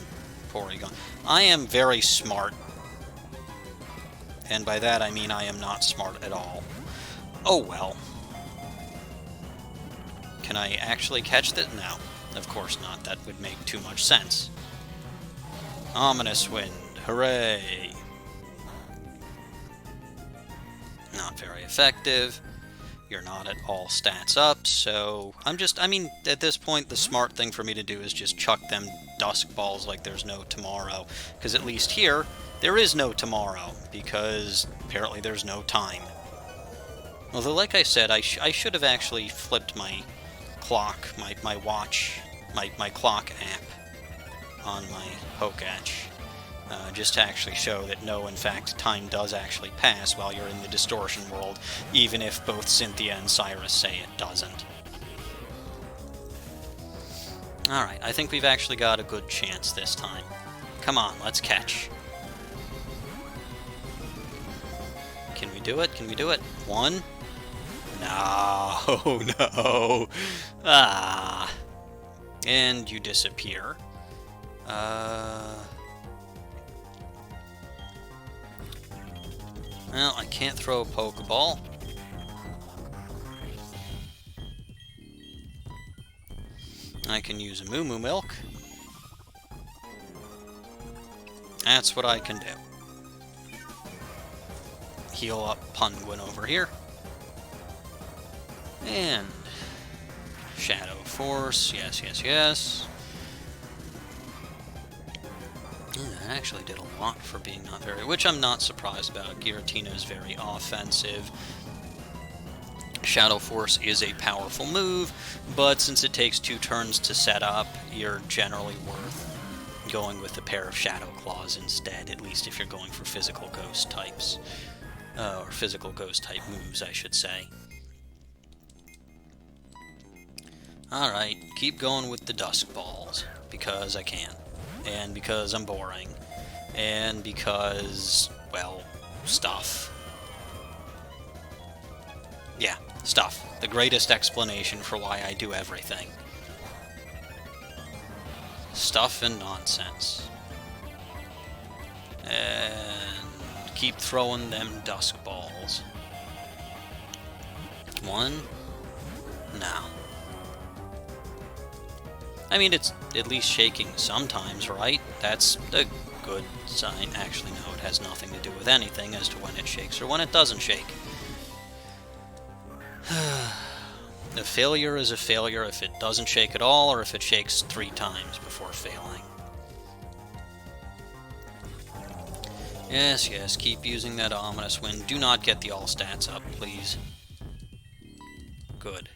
Porygon. I am very smart. And by that I mean I am not smart at all. Oh well. Can I actually catch that? No. Of course not, that would make too much sense. Ominous Wind, hooray! Not very effective. You're not at all stats up, so I mean, at this point, the smart thing for me to do is just chuck them Dusk Balls like there's no tomorrow. Because at least here, there is no tomorrow, because apparently there's no time. Although, like I said, I should have actually flipped my clock, my watch, my clock app on my Hokage. Just to actually show that no, in fact, time does actually pass while you're in the distortion world, even if both Cynthia and Cyrus say it doesn't. Alright, I think we've actually got a good chance this time. Come on, let's catch. Can we do it? Can we do it? One? No, no. Ah. And you disappear. Well, I can't throw a Pokeball. I can use a Moo Moo Milk. That's what I can do. Heal up Penguin over here. And Shadow Force, yes, yes, yes. That actually did a lot for being not very... Which I'm not surprised about. Giratina is very offensive. Shadow Force is a powerful move, but since it takes 2 turns to set up, you're generally worth going with a pair of Shadow Claws instead, at least if you're going for physical ghost types. Or physical ghost type moves, I should say. Alright, keep going with the Dusk Balls, because I can. And because I'm boring. And because, well, stuff. Yeah, stuff. The greatest explanation for why I do everything. Stuff and nonsense. And keep throwing them Dusk Balls. One? No. I mean, it's at least shaking sometimes, right? That's a good sign. Actually, no, it has nothing to do with anything as to when it shakes or when it doesn't shake. A failure is a failure if it doesn't shake at all, or if it shakes 3 times before failing. Yes, yes, keep using that Ominous Wind. Do not get the all stats up, please. Good.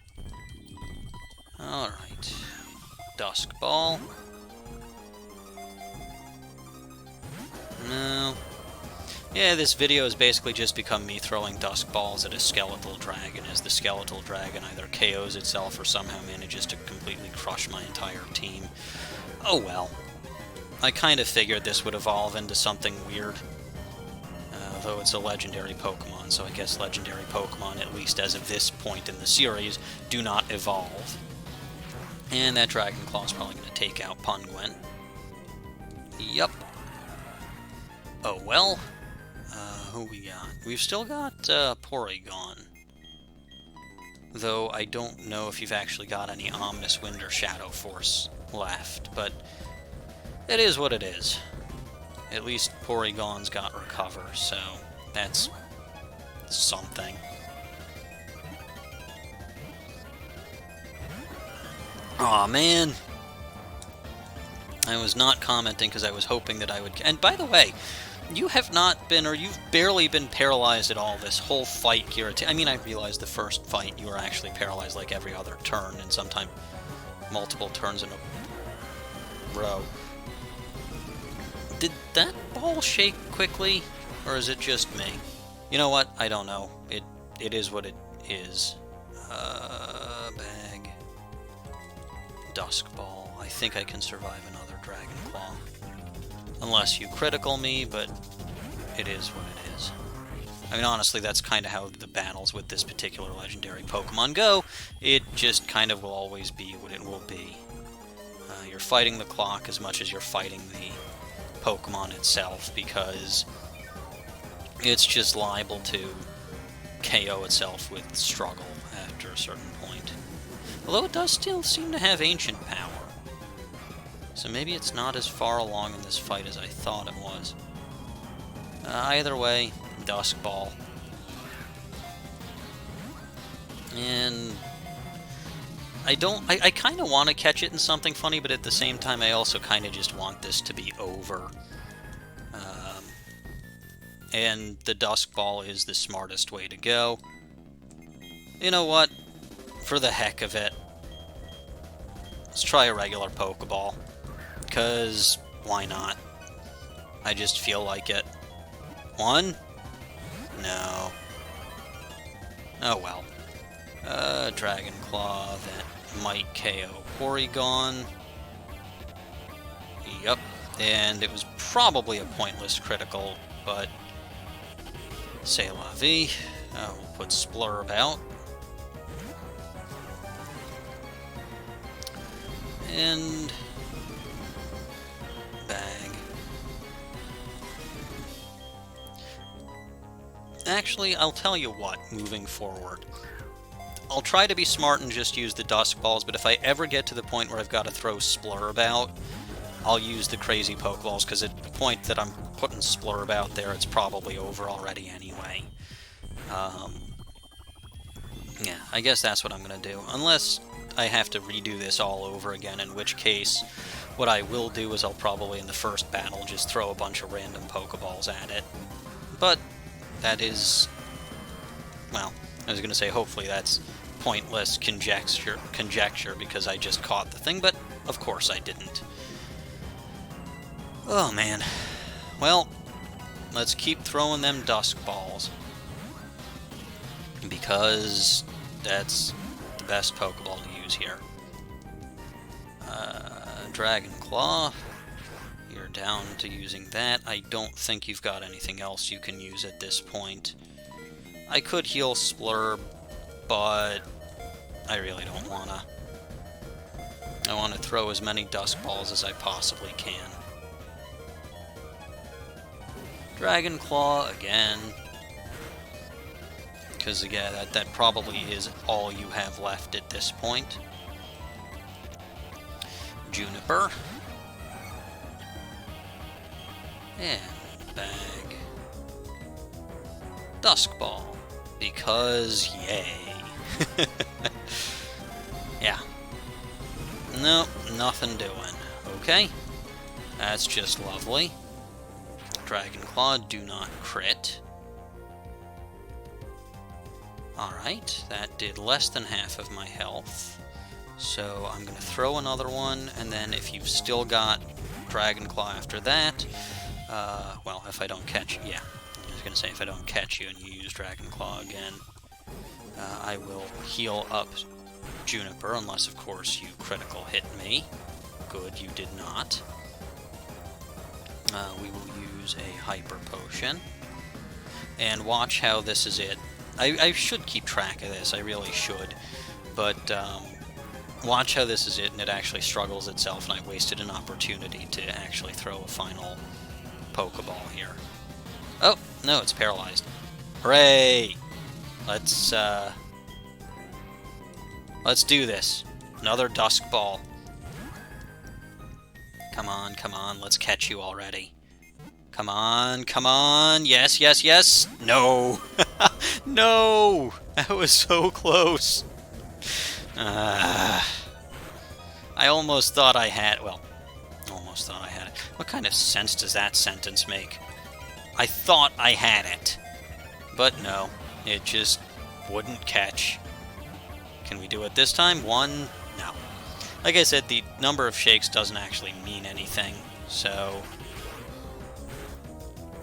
Alright. Dusk Ball. No. Yeah, this video has basically just become me throwing Dusk Balls at a skeletal dragon, as the skeletal dragon either KOs itself or somehow manages to completely crush my entire team. Oh well. I kind of figured this would evolve into something weird. Though it's a legendary Pokemon, so I guess legendary Pokemon, at least as of this point in the series, do not evolve. And that Dragon Claw is probably going to take out Penguin. Yup. Oh well. Who we got? We've still got Porygon. Though I don't know if you've actually got any Ominous Wind or Shadow Force left, but it is what it is. At least Porygon's got Recover, so that's something. Aw, man. I was not commenting because I was hoping that I would... And by the way, you have not been, or you've barely been paralyzed at all this whole fight, Giratina. I mean, I realized the first fight you were actually paralyzed like every other turn, and sometimes multiple turns in a row. Did that ball shake quickly, or is it just me? You know what? I don't know. It is what it is. Bag. Dusk Ball. I think I can survive another Dragon Claw. Unless you critical me, but it is what it is. I mean, honestly, that's kind of how the battles with this particular legendary Pokemon go. It just kind of will always be what it will be. You're fighting the clock as much as you're fighting the Pokemon itself, because it's just liable to KO itself with struggle after a certain point. Although it does still seem to have ancient power. So maybe it's not as far along in this fight as I thought it was. Either way, Dusk Ball. And I kind of want to catch it in something funny, but at the same time I also kind of just want this to be over. And the Dusk Ball is the smartest way to go. You know what? For the heck of it, let's try a regular Pokeball. Because, why not? I just feel like it. One? No. Oh well. Dragon Claw, that might KO Porygon. Yep. And it was probably a pointless critical, but c'est la vie. We'll put Splurb out. And bag. Actually, I'll tell you what, moving forward. I'll try to be smart and just use the Dusk Balls, but if I ever get to the point where I've got to throw Splurb out, I'll use the crazy Pokeballs, because at the point that I'm putting Splurb out there, it's probably over already anyway. Yeah, I guess that's what I'm going to do. Unless I have to redo this all over again, in which case, what I will do is I'll probably, in the first battle, just throw a bunch of random Pokeballs at it. But that is, well, I was going to say hopefully that's pointless conjecture because I just caught the thing, but of course I didn't. Oh man. Well, let's keep throwing them Dusk Balls, because that's the best Pokeball to use here. Dragon Claw, you're down to using that. I don't think you've got anything else you can use at this point. I could heal Splurb, but I really don't wanna. I want to throw as many Dusk Balls as I possibly can. Dragon Claw again. Because again, that probably is all you have left at this point. Juniper. And bag. Dusk Ball. Because yay. Yeah. Nope, nothing doing. Okay. That's just lovely. Dragon Claw, do not crit. Alright, that did less than half of my health. So I'm going to throw another one, and then if you've still got Dragon Claw after that, well, if I don't catch you, yeah. I was going to say, if I don't catch you and you use Dragon Claw again, I will heal up Juniper, unless, of course, you critical hit me. Good, you did not. We will use a Hyper Potion. And watch how this is it. I should keep track of this, I really should. But watch how this is it, and it actually struggles itself, and I wasted an opportunity to actually throw a final Pokeball here. Oh, no, it's paralyzed. Hooray! Let's do this. Another Dusk Ball. Come on, let's catch you already. Come on, yes, yes, yes! No! No! That was so close! I almost thought I had, well, almost thought I had it. What kind of sense does that sentence make? I thought I had it. But no, it just wouldn't catch. Can we do it this time? One? No. Like I said, the number of shakes doesn't actually mean anything, so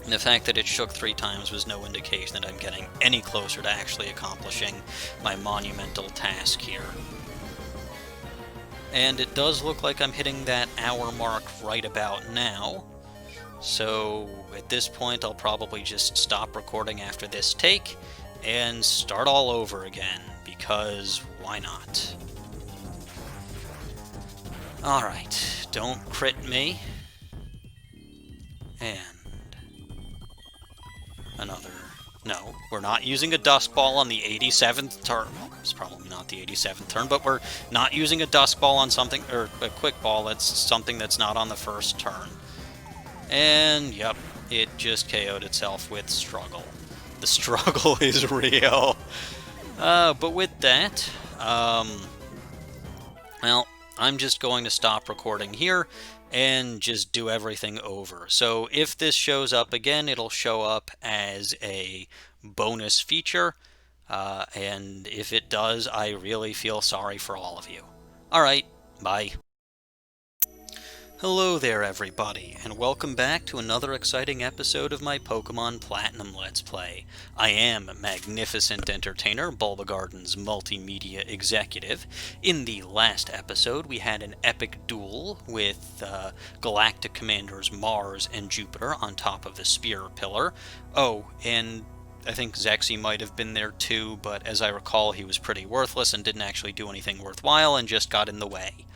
the fact that it shook 3 times was no indication that I'm getting any closer to actually accomplishing my monumental task here. And it does look like I'm hitting that hour mark right about now, so at this point I'll probably just stop recording after this take and start all over again, because why not? Alright, don't crit me. And another No, we're not using a Dusk Ball on the 87th turn. Well, it's probably not the 87th turn, but we're not using a Dusk Ball on something, or a Quick Ball that's something that's not on the first turn. And, yep, it just KO'd itself with Struggle. The struggle is real. But with that, well, I'm just going to stop recording here and just do everything over. So if this shows up again, it'll show up as a bonus feature. And if it does, I really feel sorry for all of you. Alright, bye. Hello there everybody, and welcome back to another exciting episode of my Pokemon Platinum Let's Play. I am Magnificent Entertainer, Bulbagarden's multimedia executive. In the last episode, we had an epic duel with Galactic Commanders Mars and Jupiter on top of the Spear Pillar. Oh, and I think Zexy might have been there too, but as I recall, he was pretty worthless and didn't actually do anything worthwhile and just got in the way.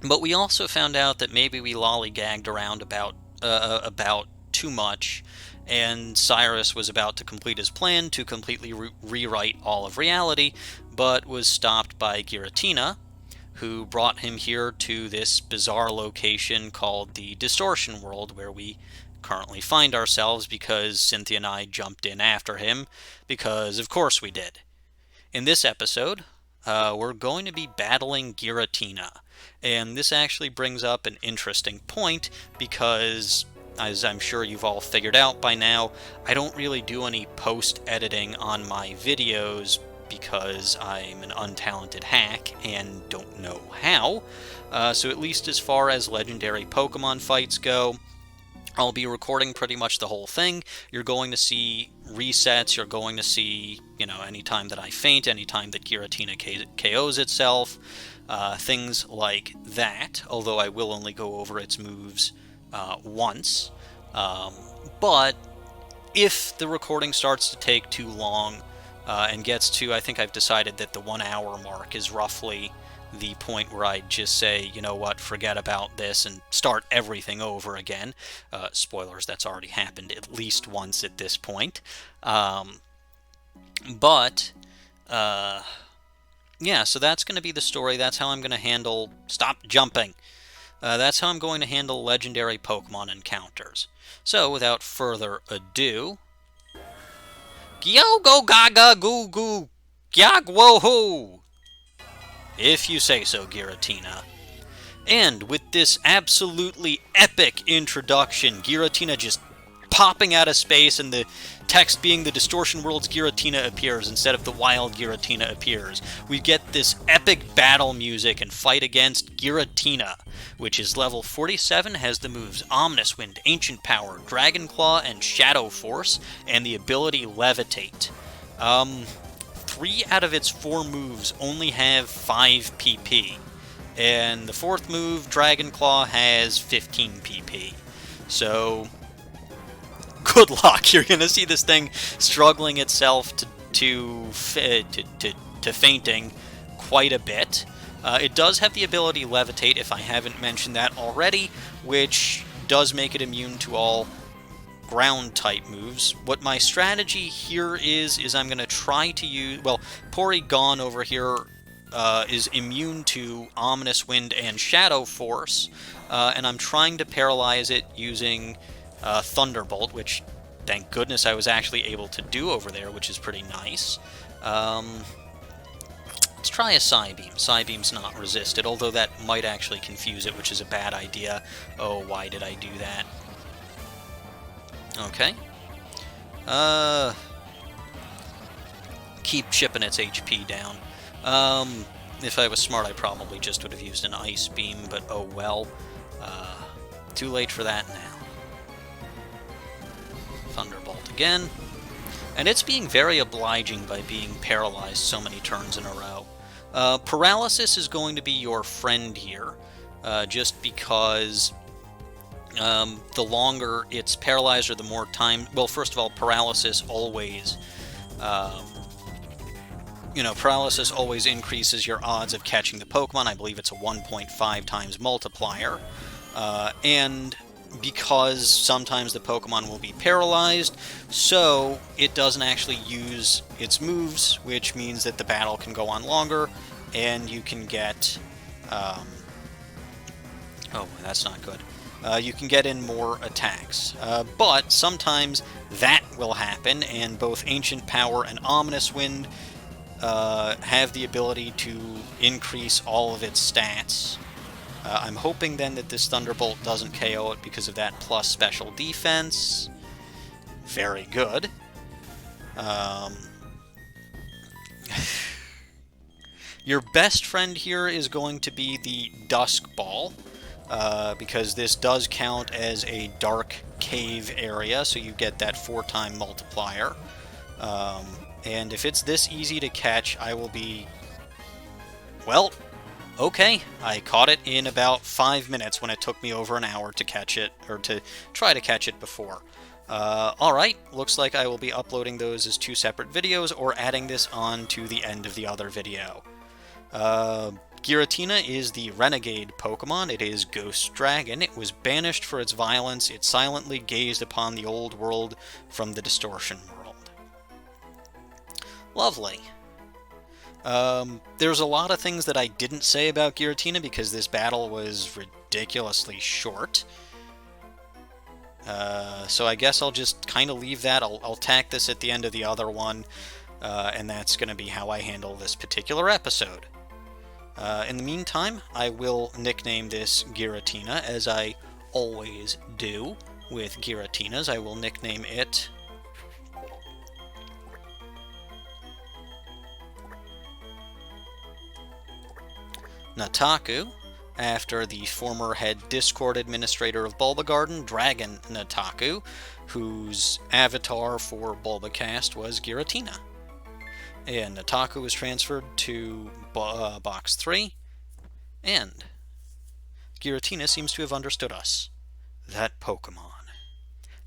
But we also found out that maybe we lollygagged around about too much, and Cyrus was about to complete his plan to completely rewrite all of reality, but was stopped by Giratina, who brought him here to this bizarre location called the Distortion World, where we currently find ourselves because Cynthia and I jumped in after him, because of course we did. In this episode, we're going to be battling Giratina. And this actually brings up an interesting point because, as I'm sure you've all figured out by now, I don't really do any post-editing on my videos because I'm an untalented hack and don't know how. So at least as far as legendary Pokemon fights go, I'll be recording pretty much the whole thing. You're going to see resets, you're going to see, anytime that I faint, anytime that Giratina KOs itself, things like that, although I will only go over its moves once. But if the recording starts to take too long and gets to, I think I've decided that the 1 hour mark is roughly the point where I'd just say, you know what, forget about this and start everything over again. Spoilers, that's already happened at least once at this point. Yeah, so that's going to be the story. That's how I'm going to handle... Stop jumping! That's how I'm going to handle legendary Pokemon encounters. So, without further ado... Gyogo Gaga Goo Goo! Gyag Wohoo! If you say so, Giratina. And with this absolutely epic introduction, Giratina just popping out of space and the text being the Distortion World's Giratina appears instead of the Wild Giratina appears. We get this epic battle music and fight against Giratina, which is level 47, has the moves Omnis Wind, Ancient Power, Dragon Claw, and Shadow Force, and the ability Levitate. 3 out of its 4 moves only have 5 PP, and the 4th move, Dragon Claw, has 15 PP. So, good luck. You're going to see this thing struggling itself to fainting quite a bit. It does have the ability Levitate, if I haven't mentioned that already, which does make it immune to all ground-type moves. What my strategy here is I'm going to try to use... Well, Porygon over here is immune to Ominous Wind and Shadow Force, and I'm trying to paralyze it using Thunderbolt, which, thank goodness, I was actually able to do over there, which is pretty nice. Let's try a Psybeam. Psybeam's not resisted, although that might actually confuse it, which is a bad idea. Oh, why did I do that? Okay. Keep chipping its HP down. If I was smart, I probably just would have used an Ice Beam, but oh well. Too late for that now. Thunderbolt again. And it's being very obliging by being paralyzed so many turns in a row. Paralysis is going to be your friend here, just because the longer it's paralyzed or the more time... Well, first of all, paralysis always... paralysis always increases your odds of catching the Pokemon. I believe it's a 1.5 times multiplier. And because sometimes the Pokemon will be paralyzed, so it doesn't actually use its moves, which means that the battle can go on longer, and you can get... oh, that's not good. You can get in more attacks. But sometimes that will happen, and both Ancient Power and Ominous Wind have the ability to increase all of its stats. I'm hoping then that this Thunderbolt doesn't KO it because of that plus special defense. Very good. Your best friend here is going to be the Dusk Ball, because this does count as a dark cave area, so you get that 4-time multiplier. And if it's this easy to catch, I will be... well, okay. I caught it in about 5 minutes when it took me over an hour to catch it, or to try to catch it before. Alright, looks like I will be uploading those as 2 separate videos, or adding this on to the end of the other video. Giratina is the Renegade Pokemon. It is Ghost Dragon. It was banished for its violence. It silently gazed upon the old world from the Distortion world. Lovely. There's a lot of things that I didn't say about Giratina because this battle was ridiculously short. So I guess I'll just kind of leave that. I'll tack this at the end of the other one, and that's going to be how I handle this particular episode. In the meantime, I will nickname this Giratina, as I always do with Giratinas. I will nickname it... Nataku, after the former head Discord administrator of Bulbagarden, Dragon Nataku, whose avatar for Bulbacast was Giratina. And Nataku was transferred to Box 3, and Giratina seems to have understood us. That Pokemon.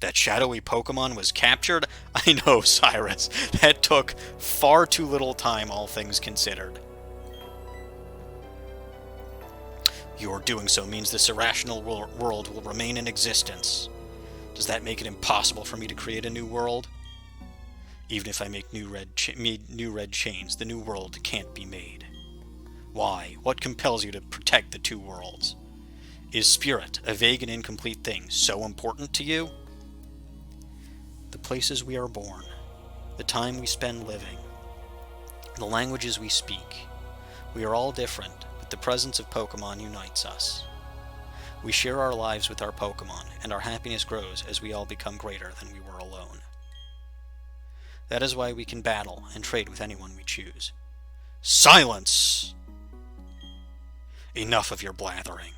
That shadowy Pokemon was captured? I know, Cyrus. That took far too little time, all things considered. Your doing so means this irrational world will remain in existence. Does that make it impossible for me to create a new world? Even if I make new red chains, the new world can't be made. Why? What compels you to protect the 2 worlds? Is spirit, a vague and incomplete thing, so important to you? The places we are born, the time we spend living, the languages we speak, we are all different, but the presence of Pokemon unites us. We share our lives with our Pokemon, and our happiness grows as we all become greater than we were alone. That is why we can battle and trade with anyone we choose. Silence! Enough of your blathering.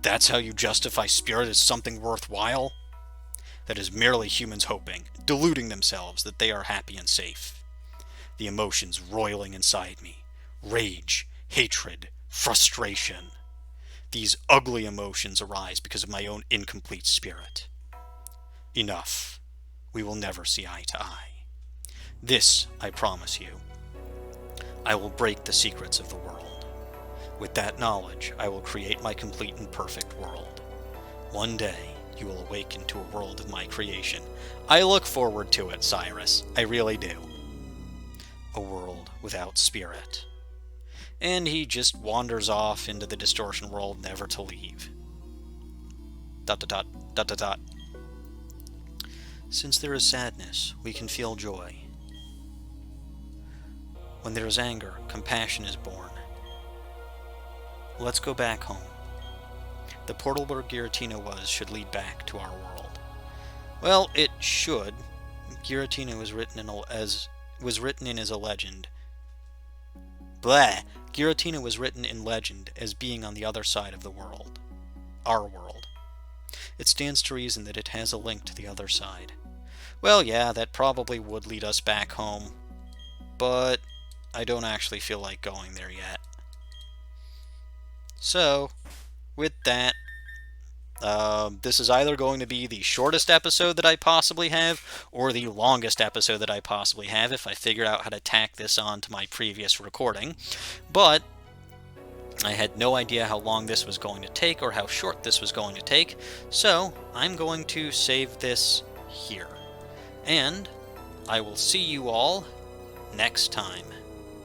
That's how you justify spirit as something worthwhile? That is merely humans hoping, deluding themselves that they are happy and safe. The emotions roiling inside me. Rage, hatred, frustration. These ugly emotions arise because of my own incomplete spirit. Enough. We will never see eye to eye. This, I promise you. I will break the secrets of the world. With that knowledge, I will create my complete and perfect world. One day, you will awaken to a world of my creation. I look forward to it, Cyrus. I really do. A world without spirit. And he just wanders off into the Distortion world, never to leave. ... Since there is sadness, we can feel joy. When there is anger, compassion is born. Let's go back home. The portal where Giratina was should lead back to our world. Well, it should. Giratina was written in as a legend. Blah! Giratina was written in legend as being on the other side of the world. Our world. It stands to reason that it has a link to the other side. Well, yeah, that probably would lead us back home, but I don't actually feel like going there yet. So, with that, this is either going to be the shortest episode that I possibly have, or the longest episode that I possibly have if I figure out how to tack this on to my previous recording. But I had no idea how long this was going to take or how short this was going to take, so I'm going to save this here. And I will see you all next time.